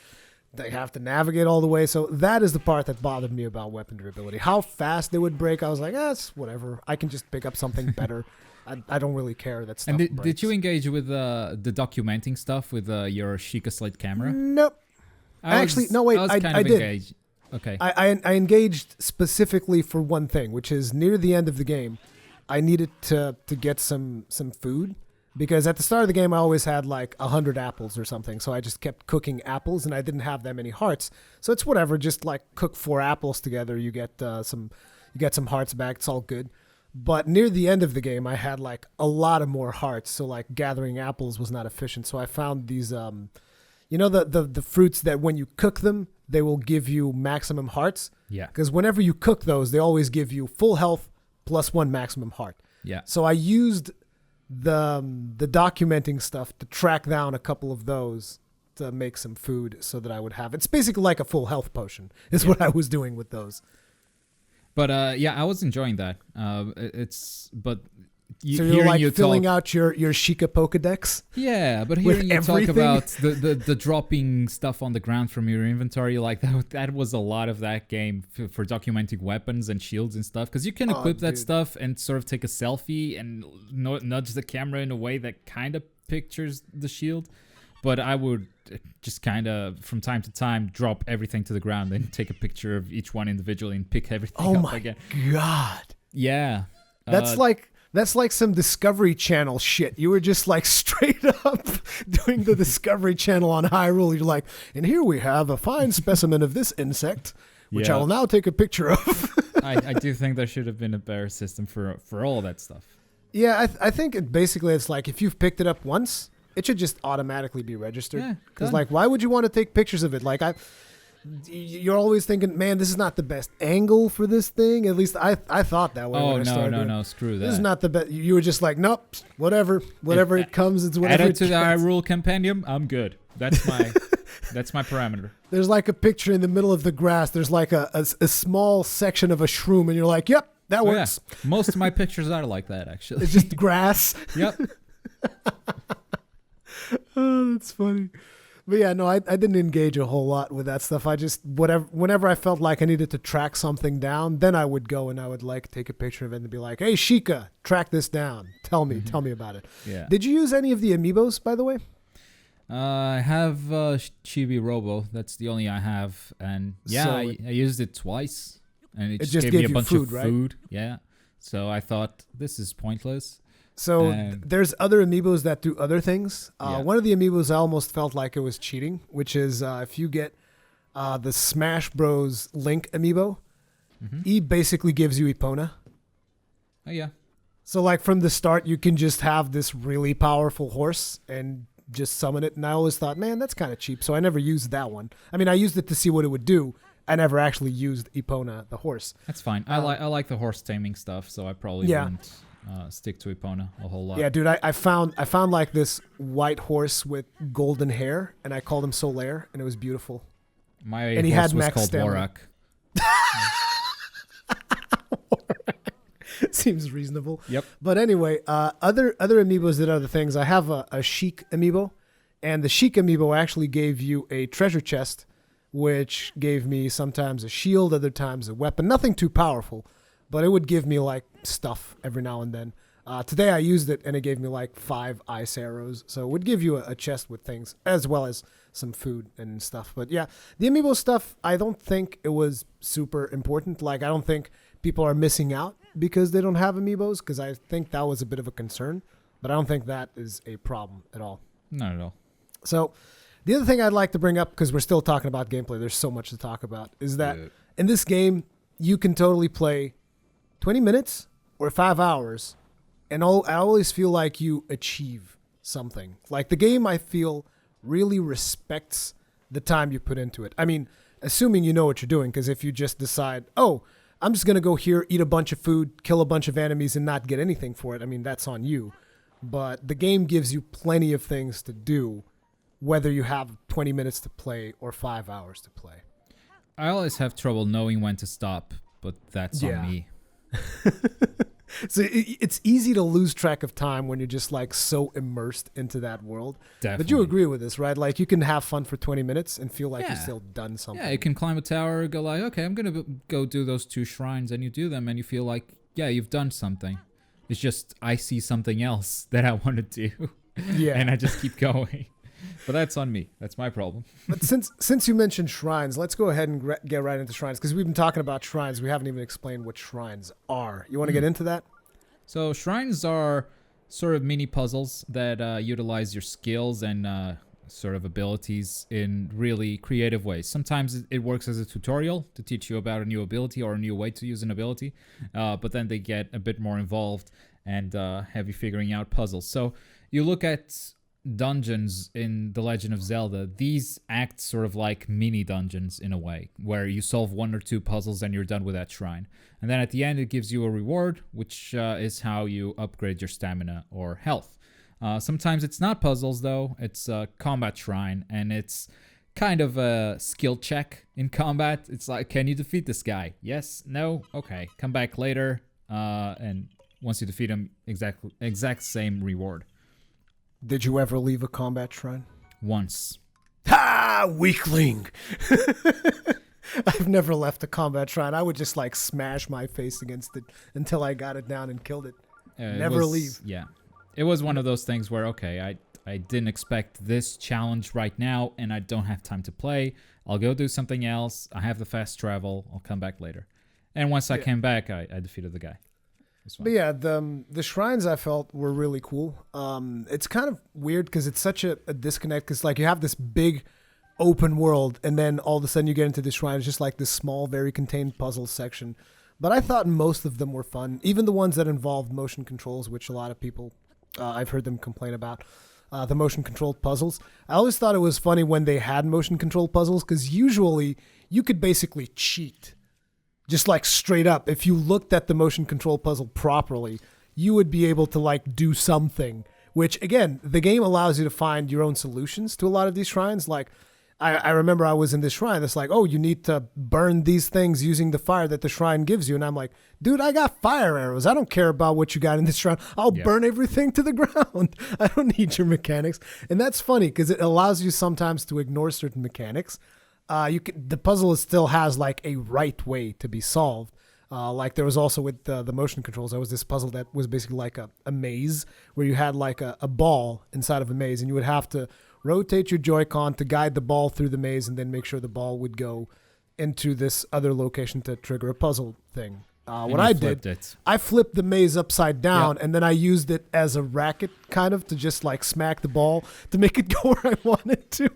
They have to navigate all the way. So that is the part that bothered me about weapon durability. How fast they would break, I was like, it's whatever. I can just pick up something better. I don't really care that stuff. And did you engage with the documenting stuff with your Sheikah slate camera? Nope. I did. Engaged. Okay. I engaged specifically for one thing, which is near the end of the game, I needed to get some food, because at the start of the game I always had like 100 apples or something, so I just kept cooking apples and I didn't have that many hearts. So it's whatever, just like cook 4 apples together, you get some hearts back. It's all good. But near the end of the game I had like a lot of more hearts, so like gathering apples was not efficient. So I found these the fruits that when you cook them they will give you maximum hearts. Yeah. Because whenever you cook those, they always give you full health plus 1 maximum heart. Yeah. So I used the documenting stuff to track down a couple of those to make some food so that I would have. It's basically like a full health potion is what I was doing with those. But I was enjoying that. So you're like filling out your Sheikah Pokedex? Yeah, but hearing you talk about the dropping stuff on the ground from your inventory, like that was a lot of that game for documenting weapons and shields and stuff. Because you can equip that stuff and sort of take a selfie and nudge the camera in a way that kind of pictures the shield. But I would just kind of, from time to time, drop everything to the ground and take a picture of each one individually and pick everything up again. Oh my God. Yeah. That's like some Discovery Channel shit. You were just like straight up doing the Discovery Channel on Hyrule. You're like, and here we have a fine specimen of this insect, which I will now take a picture of. I do think there should have been a better system for all that stuff. Yeah, I think it's like if you've picked it up once, it should just automatically be registered. Because like, why would you want to take pictures of it? Like you're always thinking, man, this is not the best angle for this thing. At least I thought that way. Oh, no, screw that. This is not the best. You were just like, nope, whatever it comes, it's whatever. Add it to the Hyrule Compendium, I'm good. That's my parameter. There's like a picture in the middle of the grass. There's like a small section of a shroom, and you're like, yep, that works. Yeah. Most of my pictures are like that, actually. It's just grass. Yep. Oh, that's funny. But yeah, no, I didn't engage a whole lot with that stuff. I just, whenever I felt like I needed to track something down, then I would go and I would like take a picture of it and be like, hey, Sheikah, track this down. Tell me about it. Yeah. Did you use any of the Amiibos, by the way? I have Chibi Robo. That's the only I have, and yeah, So I used it twice, and it just gave gave me a you bunch food, of right? food. Yeah, so I thought this is pointless. So And there's other amiibos that do other things. Yeah. One of the amiibos I almost felt like it was cheating, which is if you get the Smash Bros. Link amiibo, he basically gives you Epona. oh yeah, So like from the start, you can just have this really powerful horse and just summon it. And I always thought, man, that's kind of cheap. So I never used that one. I mean, I used it to see what it would do. I never actually used Epona, the horse. that's fine. I like the horse taming stuff, so I probably wouldn't stick to Epona a whole lot. Yeah, dude, I found like this white horse with golden hair, and I called him Solaire, and it was beautiful. My And he horse had was max called stamina. Borak. Seems reasonable. Yep. But anyway, other amiibos did other things. I have a Sheik amiibo, and the Sheik amiibo actually gave you a treasure chest, which gave me sometimes a shield, other times a weapon. Nothing too powerful, but it would give me like stuff every now and then. Today I used it, and it gave me like 5 ice arrows. So it would give you a chest with things, as well as some food and stuff. But yeah, the amiibo stuff, I don't think it was super important. Like, I don't think people are missing out because they don't have amiibos, because I think that was a bit of a concern. But I don't think that is a problem at all. Not at all. So the other thing I'd like to bring up, because we're still talking about gameplay, there's so much to talk about, is that in this game, you can totally play 20 minutes or 5 hours, and I always feel like you achieve something. Like, the game, I feel, really respects the time you put into it. I mean, assuming you know what you're doing, because if you just decide, oh, I'm just going to go here, eat a bunch of food, kill a bunch of enemies, and not get anything for it, I mean, that's on you. But the game gives you plenty of things to do, whether you have 20 minutes to play or 5 hours to play. I always have trouble knowing when to stop, but that's on me. So it's easy to lose track of time when you're just like so immersed into that world. Definitely. But you agree with this, right? Like, you can have fun for 20 minutes and feel like you've still done something. Yeah, you can climb a tower, go like, okay, I'm going to go do those 2 shrines, and you do them, and you feel like, yeah, you've done something. It's just I see something else that I want to do, and I just keep going. But that's on me. That's my problem. But since you mentioned shrines, let's go ahead and get right into shrines, because we've been talking about shrines. We haven't even explained what shrines are. You want to get into that? So shrines are sort of mini puzzles that utilize your skills and sort of abilities in really creative ways. Sometimes it works as a tutorial to teach you about a new ability or a new way to use an ability, but then they get a bit more involved and have you figuring out puzzles. So you look at dungeons in The Legend of Zelda. These act sort of like mini dungeons in a way, where you solve 1 or 2 puzzles and you're done with that shrine. And then at the end, it gives you a reward, which is how you upgrade your stamina or health. Sometimes it's not puzzles, though. It's a combat shrine, and it's kind of a skill check in combat. It's like, can you defeat this guy? Yes? No? Okay. Come back later. And once you defeat him, exact same reward. Did you ever leave a combat shrine? Once. Ha! Weakling! I've never left a combat shrine. I would just like smash my face against it until I got it down and killed it. Never leave. Yeah. It was one of those things where, okay, I didn't expect this challenge right now, and I don't have time to play. I'll go do something else. I have the fast travel. I'll come back later. And once I came back, I defeated the guy. But yeah, the shrines I felt were really cool. It's kind of weird because it's such a disconnect, because like you have this big open world, and then all of a sudden you get into the shrine. It's just like this small, very contained puzzle section. But I thought most of them were fun, even the ones that involved motion controls, which a lot of people, I've heard them complain about. The motion controlled puzzles. I always thought it was funny when they had motion controlled puzzles, because usually you could basically cheat. Just like straight up, if you looked at the motion control puzzle properly, you would be able to like do something, which again, the game allows you to find your own solutions to a lot of these shrines. Like I remember I was in this shrine that's like, oh, you need to burn these things using the fire that the shrine gives you. And I'm like, dude, I got fire arrows. I don't care about what you got in this shrine. I'll burn everything to the ground. I don't need your mechanics. And that's funny because it allows you sometimes to ignore certain mechanics. The puzzle still has like a right way to be solved. Like there was also with the motion controls, there was this puzzle that was basically like a maze where you had like a ball inside of a maze, and you would have to rotate your Joy-Con to guide the ball through the maze, and then make sure the ball would go into this other location to trigger a puzzle thing. What I did, I flipped the maze upside down, and then I used it as a racket, kind of, to just like smack the ball to make it go where I wanted to.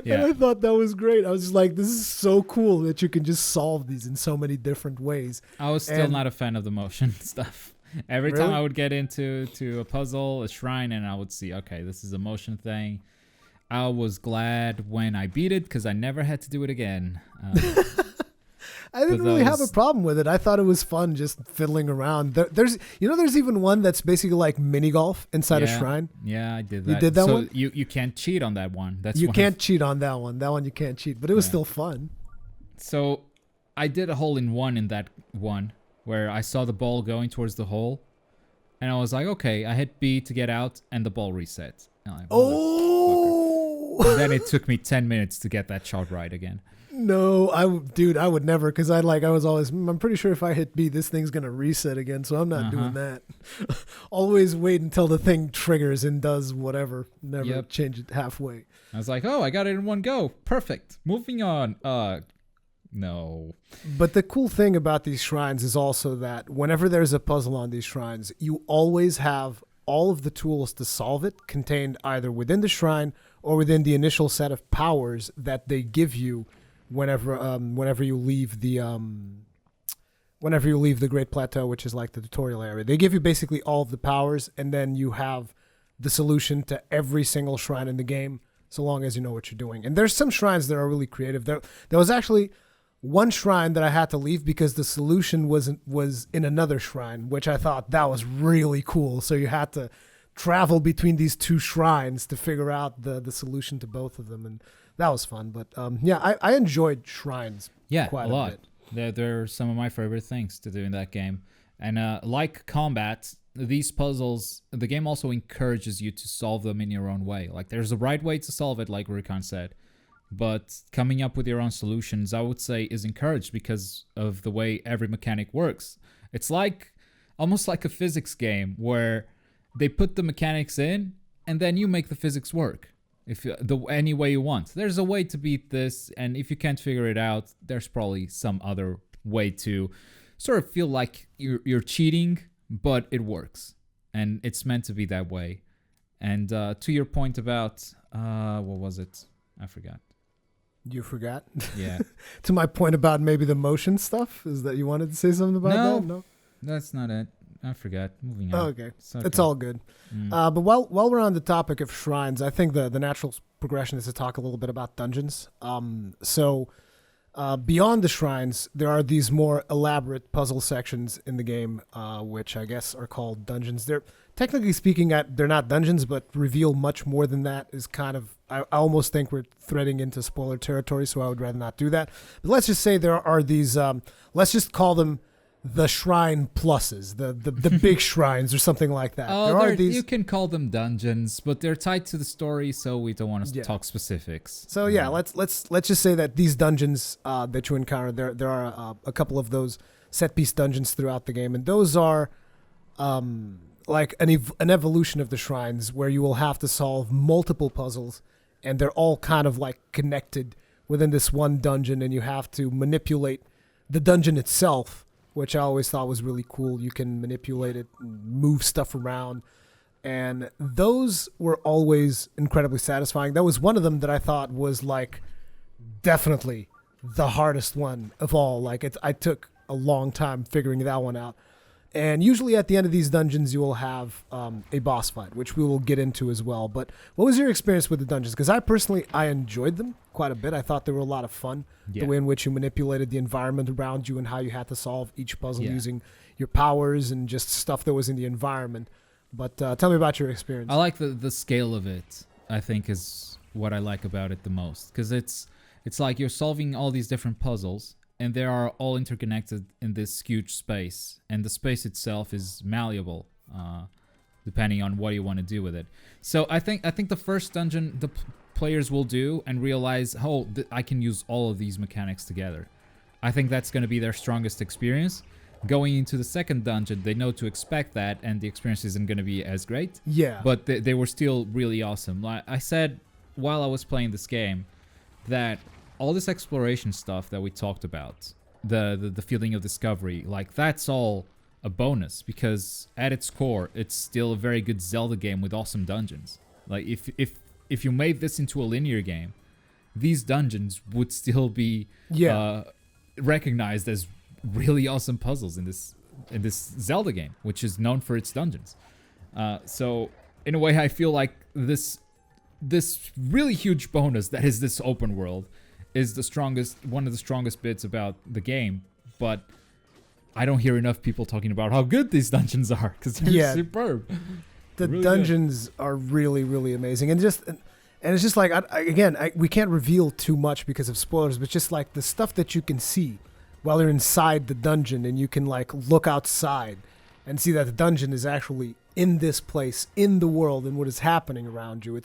And I thought that was great. I was just like, this is so cool that you can just solve these in so many different ways. I was still not a fan of the motion stuff. Every time I would get into a puzzle, a shrine, and I would see, okay, this is a motion thing. I was glad when I beat it because I never had to do it again. I didn't really have a problem with it. I thought it was fun just fiddling around. There's even one that's basically like mini golf inside a shrine. Yeah, I did that. You did that one? You can't cheat on that one. You can't cheat on that one. That one you can't cheat, but it was still fun. So I did a hole-in-one in that one where I saw the ball going towards the hole, and I was like, okay, I hit B to get out, and the ball reset. And and then it took me 10 minutes to get that shot right again. No, I would never, because I'm pretty sure if I hit B, this thing's going to reset again, so I'm not doing that. Always wait until the thing triggers and does whatever. Never change it halfway. I was like, oh, I got it in one go. Perfect. Moving on. No. But the cool thing about these shrines is also that whenever there's a puzzle on these shrines, you always have all of the tools to solve it contained either within the shrine or within the initial set of powers that they give you whenever you leave the Great Plateau, which is like the tutorial area. They give you basically all of the powers, and then you have the solution to every single shrine in the game, so long as you know what you're doing. And there's some shrines that are really creative. There was actually one shrine that I had to leave because the solution was in another shrine, which I thought that was really cool. So you had to travel between these two shrines to figure out the solution to both of them, and that was fun. But I enjoyed shrines quite a lot. They're some of my favorite things to do in that game. And like combat, these puzzles, the game also encourages you to solve them in your own way. Like there's a right way to solve it, like Rukon said. But coming up with your own solutions, I would say, is encouraged because of the way every mechanic works. It's like almost like a physics game where they put the mechanics in and then you make the physics work. Any way you want. There's a way to beat this, and if you can't figure it out, there's probably some other way to sort of feel like you're cheating, but it works. And it's meant to be that way. And to your point about, what was it? I forgot. You forgot? Yeah. To my point about maybe the motion stuff? Is that you wanted to say something about that? No, that's not it. I forgot. Moving on. Oh, okay. It's all good. But while we're on the topic of shrines, I think the natural progression is to talk a little bit about dungeons. So beyond the shrines, there are these more elaborate puzzle sections in the game, which I guess are called dungeons. They're technically speaking, they're not dungeons, but reveal much more than that. Is kind of I almost think we're threading into spoiler territory, so I would rather not do that. But let's just say there are these. Let's just call them the shrine pluses, the big shrines or something like that. Oh, you can call them dungeons, but they're tied to the story, so we don't want to talk specifics. So let's just say that these dungeons that you encounter, there are a couple of those set piece dungeons throughout the game, and those are like an evolution of the shrines where you will have to solve multiple puzzles, and they're all kind of like connected within this one dungeon, and you have to manipulate the dungeon itself, which I always thought was really cool. You can manipulate it, move stuff around, and those were always incredibly satisfying. That was one of them that I thought was like definitely the hardest one of all. Like I took a long time figuring that one out. And usually at the end of these dungeons, you will have a boss fight, which we will get into as well. But what was your experience with the dungeons? Because I enjoyed them quite a bit. I thought they were a lot of fun. Yeah. The way in which you manipulated the environment around you and how you had to solve each puzzle using your powers and just stuff that was in the environment. But tell me about your experience. I like the scale of it, I think, is what I like about it the most. Because it's like you're solving all these different puzzles, and they are all interconnected in this huge space. And the space itself is malleable, depending on what you want to do with it. So I think the first dungeon the players will do and realize, I can use all of these mechanics together. I think that's going to be their strongest experience. going into the second dungeon, they know to expect that, and the experience isn't going to be as great. Yeah. But they were still really awesome. Like I said while I was playing this game, that all this exploration stuff that we talked about, the feeling of discovery, like that's all a bonus, because at its core, it's still a very good Zelda game with awesome dungeons. Like if you made this into a linear game, these dungeons would still be recognized as really awesome puzzles in this Zelda game, which is known for its dungeons. So in a way, I feel like this really huge bonus that is this open world is one of the strongest bits about the game. But I don't hear enough people talking about how good these dungeons are, because they're superb. The really dungeons are really, really amazing, and it's just like we can't reveal too much because of spoilers, but just like the stuff that you can see while you're inside the dungeon, and you can like look outside and see that the dungeon is actually in this place in the world and what is happening around you.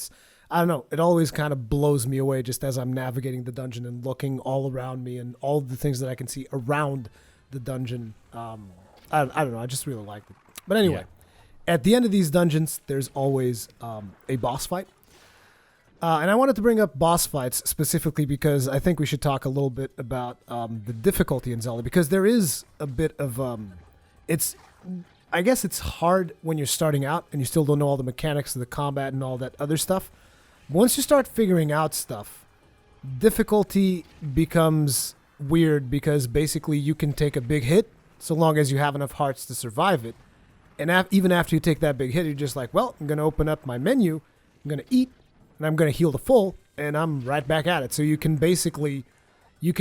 I don't know, it always kind of blows me away just as I'm navigating the dungeon and looking all around me and all the things that I can see around the dungeon. I don't know, I just really like it. But anyway, at the end of these dungeons, there's always a boss fight. And I wanted to bring up boss fights specifically because I think we should talk a little bit about the difficulty in Zelda, because there is a bit of I guess it's hard when you're starting out and you still don't know all the mechanics of the combat and all that other stuff. Once you start figuring out stuff, difficulty becomes weird, because basically you can take a big hit so long as you have enough hearts to survive it. And even after you take that big hit, you're just like, well, I'm going to open up my menu, I'm going to eat, and I'm going to heal to full, and I'm right back at it. So you can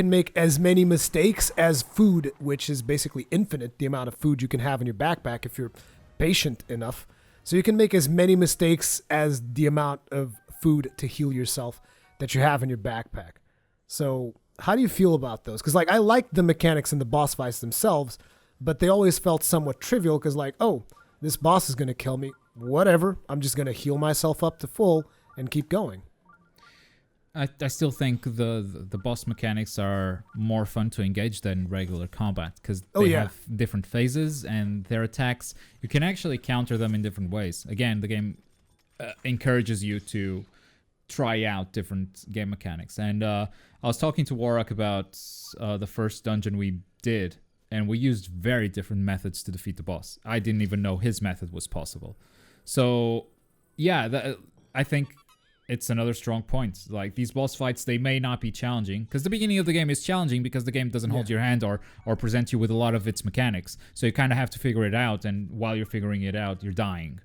make as many mistakes as food, which is basically infinite, the amount of food you can have in your backpack if you're patient enough. So you can make as many mistakes as the amount of food to heal yourself that you have in your backpack. So how do you feel about those? Because like I like the mechanics in the boss fights themselves, but they always felt somewhat trivial, because like, oh, this boss is going to kill me. Whatever. I'm just going to heal myself up to full and keep going. I still think the boss mechanics are more fun to engage than regular combat, because they have different phases, and their attacks, you can actually counter them in different ways. Again, the game encourages you to try out different game mechanics. And I was talking to Warrock about the first dungeon we did, and we used very different methods to defeat the boss. I didn't even know his method was possible. So yeah, I think it's another strong point. Like, these boss fights, they may not be challenging, because the beginning of the game is challenging because the game doesn't hold your hand or present you with a lot of its mechanics. So you kind of have to figure it out, and while you're figuring it out, you're dying.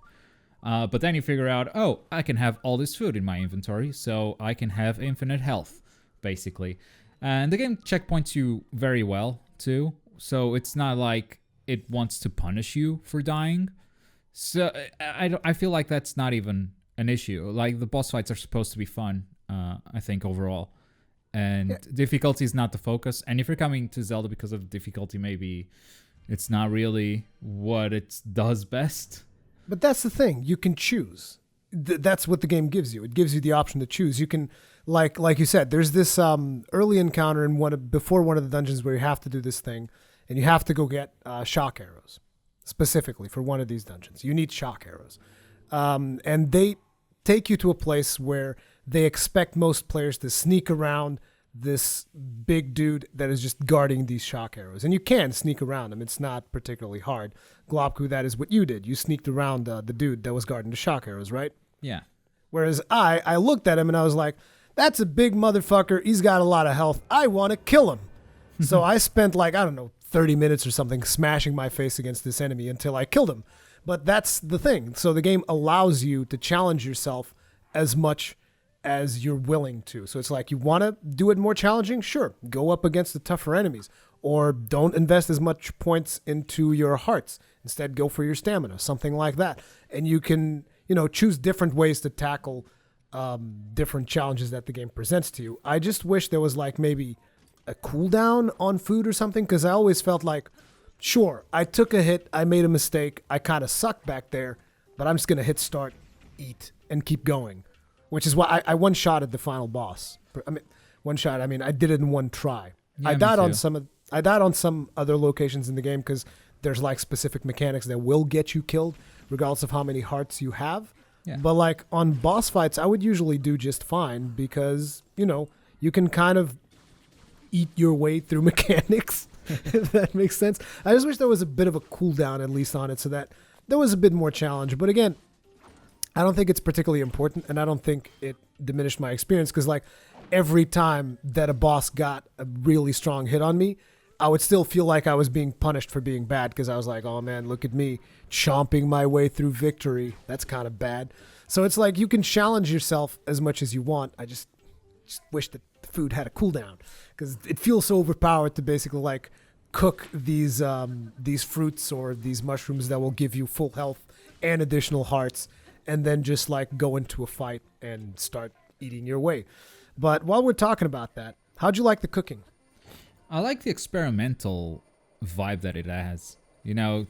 But then you figure out, oh, I can have all this food in my inventory, so I can have infinite health, basically. And the game checkpoints you very well, too. So it's not like it wants to punish you for dying. So I feel like that's not even an issue. Like, the boss fights are supposed to be fun, I think, overall. And difficulty is not the focus. And if you're coming to Zelda because of difficulty, maybe it's not really what it does best. But that's the thing. You can choose. That's what the game gives you. It gives you the option to choose. You can, like you said, there's this early encounter before one of the dungeons where you have to do this thing, and you have to go get shock arrows, specifically for one of these dungeons. You need shock arrows. And they take you to a place where they expect most players to sneak around this big dude that is just guarding these shock arrows. And you can sneak around him. It's not particularly hard. Globku, that is what you did. You sneaked around the dude that was guarding the shock arrows, right? Yeah. Whereas I looked at him and I was like, that's a big motherfucker. He's got a lot of health. I want to kill him. So I spent 30 minutes or something smashing my face against this enemy until I killed him. But that's the thing. So the game allows you to challenge yourself as much as you're willing to. So it's like, you want to do it more challenging? Sure. Go up against the tougher enemies. Or don't invest as much points into your hearts. Instead, go for your stamina, something like that. And you can, choose different ways to tackle different challenges that the game presents to you. I just wish there was maybe a cooldown on food or something, because I always felt like, sure, I took a hit, I made a mistake, I kind of sucked back there, but I'm just going to hit start, eat, and keep going. Which is why I one-shotted the final boss. I did it in one try. Yeah, I died on some of... I died on some other locations in the game because there's like specific mechanics that will get you killed regardless of how many hearts you have. Yeah. But like on boss fights, I would usually do just fine because, you can kind of eat your way through mechanics, if that makes sense. I just wish there was a bit of a cooldown at least on it so that there was a bit more challenge. But again, I don't think it's particularly important, and I don't think it diminished my experience because like every time that a boss got a really strong hit on me, I would still feel like I was being punished for being bad because I was like, oh man, look at me chomping my way through victory. That's kind of bad. So it's like you can challenge yourself as much as you want. I just wish that the food had a cooldown because it feels so overpowered to basically like cook these fruits or these mushrooms that will give you full health and additional hearts and then just like go into a fight and start eating your way. But while we're talking about that, how'd you like the cooking? I like the experimental vibe that it has.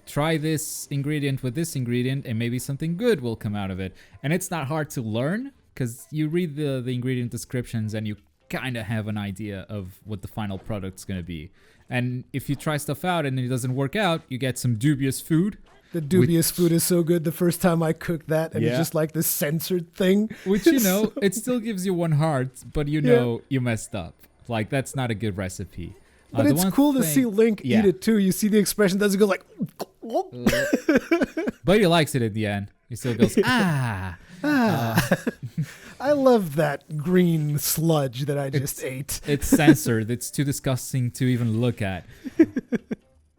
Try this ingredient with this ingredient and maybe something good will come out of it. And it's not hard to learn because you read the ingredient descriptions and you kind of have an idea of what the final product's going to be. And if you try stuff out and it doesn't work out, you get some dubious food. The dubious food is so good the first time I cooked that, and it's just like this censored thing. Which, it still gives you 1 heart, but you messed up. Like, that's not a good recipe. But it's cool to see Link eat it too. You see the expression, doesn't go like... But he likes it at the end. He still goes, ah. I love that green sludge that I just ate. It's censored. It's too disgusting to even look at.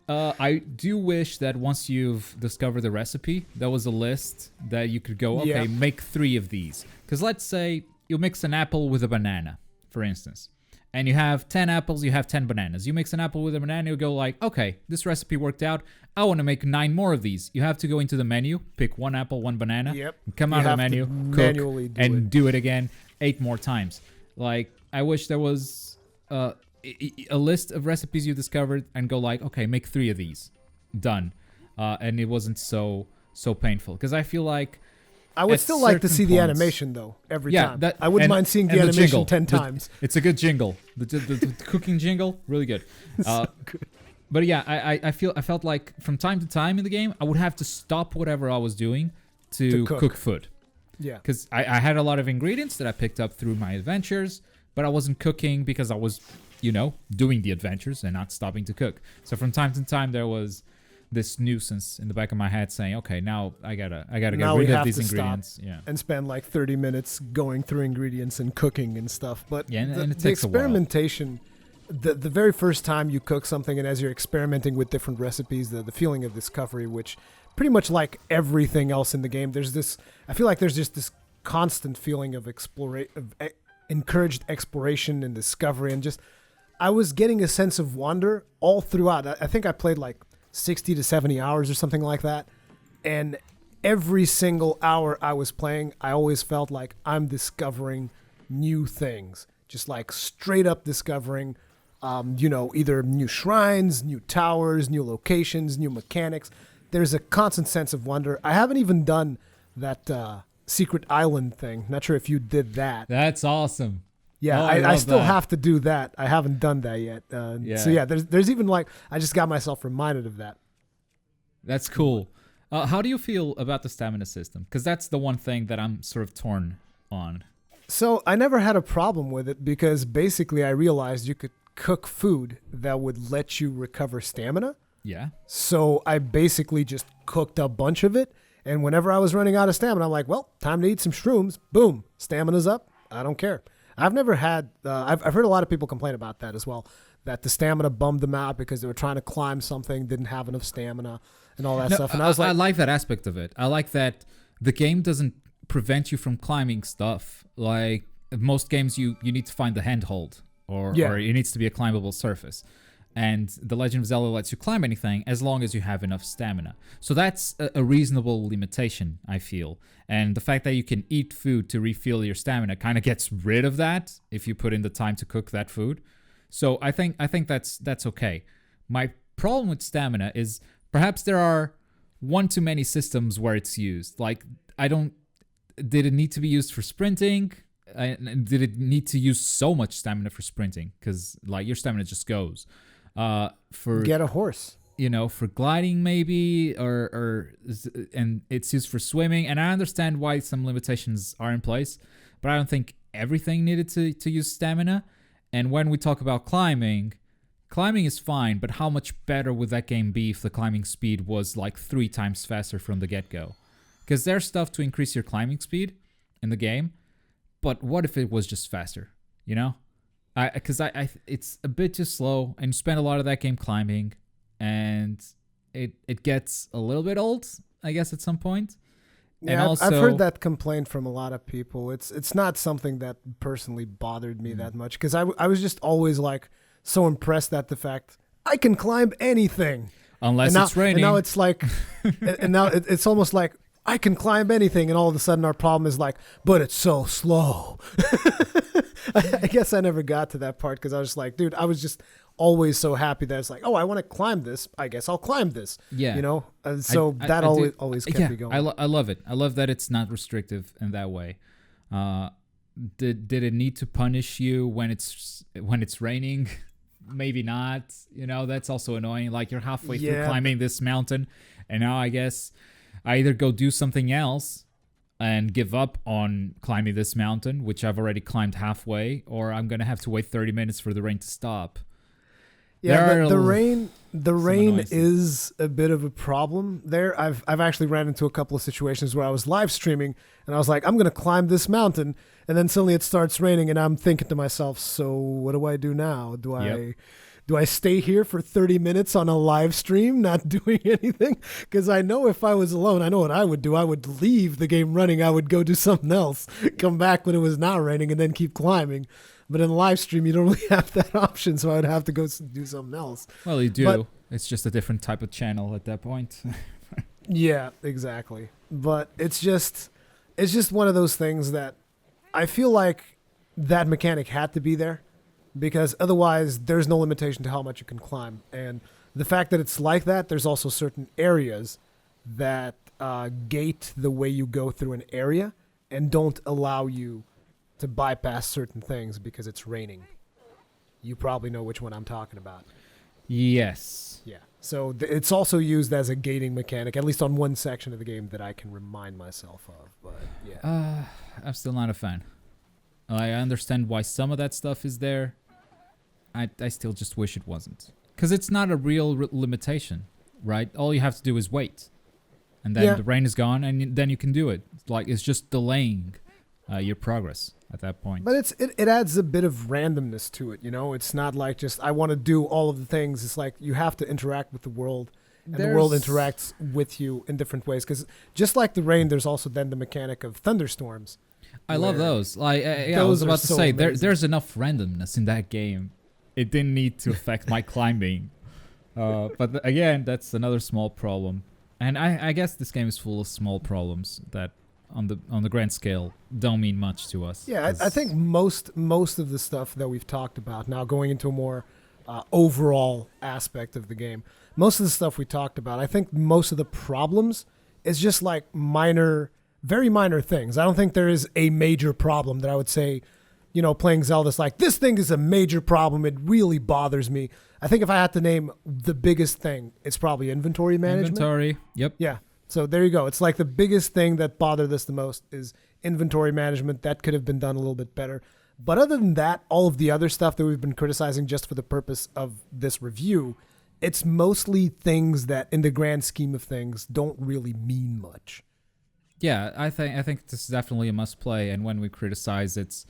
I do wish that once you've discovered the recipe, there was a list that you could go, okay, make 3 of these. Because let's say you mix an apple with a banana, for instance. And you have 10 apples, you have 10 bananas. You mix an apple with a banana, you go like, okay, this recipe worked out. I want to make 9 more of these. You have to go into the menu, pick 1 apple, 1 banana, come out of the menu, cook, and do it again 8 more times. Like, I wish there was a list of recipes you discovered and go like, okay, make 3 of these. Done. And it wasn't so painful. Because I feel like I would still like to see the animation, though, every time. I wouldn't mind seeing the animation 10 times. It's a good jingle. The cooking jingle, really good. So good. But yeah, I felt like from time to time in the game, I would have to stop whatever I was doing to cook food. Yeah. Because I had a lot of ingredients that I picked up through my adventures, but I wasn't cooking because I was, doing the adventures and not stopping to cook. So from time to time, there was this nuisance in the back of my head saying, okay, now I gotta get rid of these ingredients. And spend like 30 minutes going through ingredients and cooking and stuff. But and it the takes experimentation, the very first time you cook something and as you're experimenting with different recipes, the feeling of discovery, which pretty much like everything else in the game, I feel like there's just this constant feeling of encouraged exploration and discovery, and just I was getting a sense of wonder all throughout. I think I played like 60 to 70 hours or something like that. And every single hour I was playing, I always felt like I'm discovering new things. Just like straight up discovering, either new shrines, new towers, new locations, new mechanics. There's a constant sense of wonder. I haven't even done that secret island thing. Not sure if you did that. That's awesome. Yeah, I still have to do that. I haven't done that yet. So yeah, there's even like, I just got myself reminded of that. That's cool. How do you feel about the stamina system? Because that's the one thing that I'm sort of torn on. So I never had a problem with it because basically I realized you could cook food that would let you recover stamina. Yeah. So I basically just cooked a bunch of it. And whenever I was running out of stamina, I'm like, well, time to eat some shrooms. Boom, stamina's up. I don't care. I've never had, I've heard a lot of people complain about that as well, that the stamina bummed them out because they were trying to climb something, didn't have enough stamina and all that stuff. And I was like, I like that aspect of it. I like that the game doesn't prevent you from climbing stuff. Like most games, you need to find the handhold or it needs to be a climbable surface. And The Legend of Zelda lets you climb anything as long as you have enough stamina. So that's a reasonable limitation, I feel. And the fact that you can eat food to refill your stamina kind of gets rid of that if you put in the time to cook that food. So I think that's okay. My problem with stamina is perhaps there are one too many systems where it's used. Like, did it need to be used for sprinting? Did it need to use so much stamina for sprinting? Because like your stamina just goes. For Get a horse. for gliding maybe, and it's used for swimming. And I understand why some limitations are in place, but I don't think everything needed to use stamina. And when we talk about climbing is fine, but how much better would that game be if the climbing speed was like 3 times faster from the get-go? Because there's stuff to increase your climbing speed in the game, but what if it was just faster? Because it's a bit too slow, and you spend a lot of that game climbing, and it gets a little bit old, I guess, at some point. Yeah, And also, I've heard that complaint from a lot of people. It's not something that personally bothered me that much, because I was just always like so impressed at the fact I can climb anything. Unless it's raining. And now it's like, and now it's almost like I can climb anything, and all of a sudden our problem is like, but it's so slow. I guess I never got to that part because I was just like, dude, I was just always so happy that it's like, oh, I want to climb this. I guess I'll climb this. Yeah. So that always kept me going. I love it. I love that it's not restrictive in that way. Did it need to punish you when it's raining? Maybe not. That's also annoying. Like, you're halfway through climbing this mountain, and now I guess I either go do something else and give up on climbing this mountain, which I've already climbed halfway, or I'm gonna have to wait 30 minutes for the rain to stop. Yeah, the rain is a bit of a problem there. I've actually ran into a couple of situations where I was live streaming and I was like, I'm gonna climb this mountain, and then suddenly it starts raining, and I'm thinking to myself, so what do I do now? Do I stay here for 30 minutes on a live stream not doing anything? Because I know if I was alone, I know what I would do. I would leave the game running. I would go do something else, come back when it was not raining, and then keep climbing. But in the live stream, you don't really have that option, so I would have to go do something else. Well, you do. But it's just a different type of channel at that point. Yeah, exactly. But it's just one of those things that I feel like that mechanic had to be there, because otherwise there's no limitation to how much you can climb. And the fact that it's like that, there's also certain areas that gate the way you go through an area and don't allow you to bypass certain things because it's raining. You probably know which one I'm talking about. Yes. Yeah. So it's also used as a gating mechanic, at least on one section of the game that I can remind myself of. But yeah. I'm still not a fan. I understand why some of that stuff is there. I still just wish it wasn't. Because it's not a real limitation, right? All you have to do is wait. And then the rain is gone, and then you can do it. It's just delaying your progress at that point. But it adds a bit of randomness to it, It's not like just, I want to do all of the things. It's like you have to interact with the world, and the world interacts with you in different ways. Because just like the rain, there's also then the mechanic of thunderstorms. I love those. I was about to say, there's enough randomness in that game. It didn't need to affect my climbing. But again, that's another small problem. And I guess this game is full of small problems that on the grand scale don't mean much to us. Yeah, I think most of the stuff that we've talked about, now going into a more overall aspect of the game, most of the stuff we talked about, I think most of the problems is just like very minor things. I don't think there is a major problem that I would say, playing Zelda's like, this thing is a major problem. It really bothers me. I think if I had to name the biggest thing, it's probably inventory management. Inventory, yep. Yeah. So there you go. It's like the biggest thing that bothered us the most is inventory management. That could have been done a little bit better. But other than that, all of the other stuff that we've been criticizing just for the purpose of this review, it's mostly things that in the grand scheme of things don't really mean much. Yeah, I think this is definitely a must play, and when we criticize, it's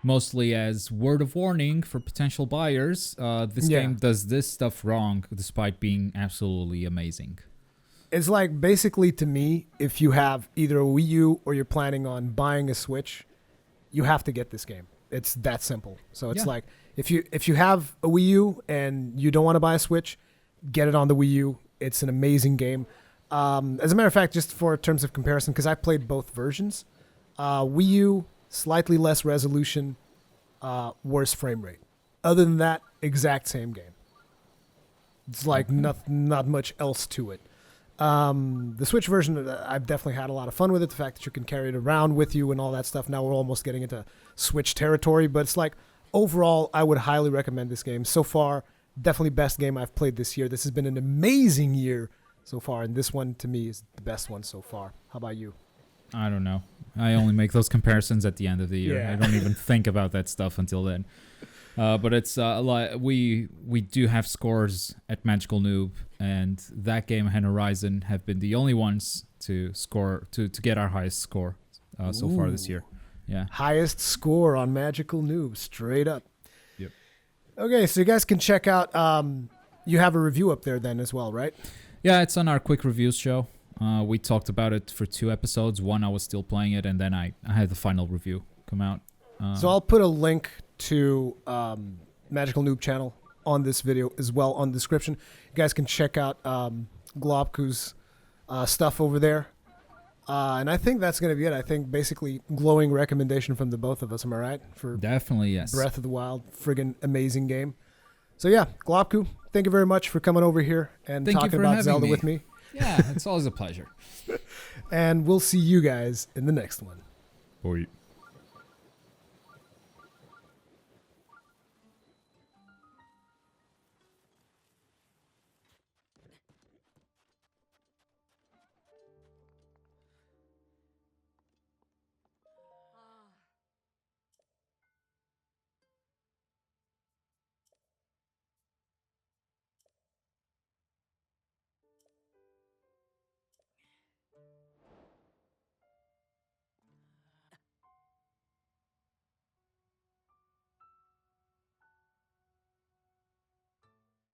mostly as word of warning for potential buyers. This game does this stuff wrong despite being absolutely amazing. It's like, basically, to me, if you have either a Wii U or you're planning on buying a Switch, you have to get this game. It's that simple. So it's like, if you have a Wii U and you don't want to buy a Switch, get it on the Wii U. It's an amazing game. As a matter of fact, just for terms of comparison, because I played both versions, Wii U, slightly less resolution, worse frame rate. Other than that, exact same game. It's like not much else to it. The Switch version, I've definitely had a lot of fun with it. The fact that you can carry it around with you and all that stuff. Now we're almost getting into Switch territory, but it's like, overall, I would highly recommend this game. So far, definitely best game I've played this year. This has been an amazing year so far, and this one to me is the best one so far. How about you? I don't know. I only make those comparisons at the end of the year. Yeah. I don't even think about that stuff until then. But it's like we do have scores at Magical Noob, and that game and Horizon have been the only ones to score to get our highest score so far this year. Yeah. Highest score on Magical Noob, straight up. Yep. Okay, so you guys can check out. You have a review up there then as well, right? Yeah, it's on our quick reviews show. We talked about it for 2 episodes. One, I was still playing it, and then I had the final review come out. So I'll put a link to Magical Noob channel on this video as well on the description. You guys can check out Globku's stuff over there. And I think that's going to be it. I think basically glowing recommendation from the both of us. Am I right? For Definitely, yes. Breath of the Wild, friggin' amazing game. So yeah, Globku, thank you very much for coming over here and talking about Zelda with me. Yeah, it's always a pleasure. And we'll see you guys in the next one. Bye.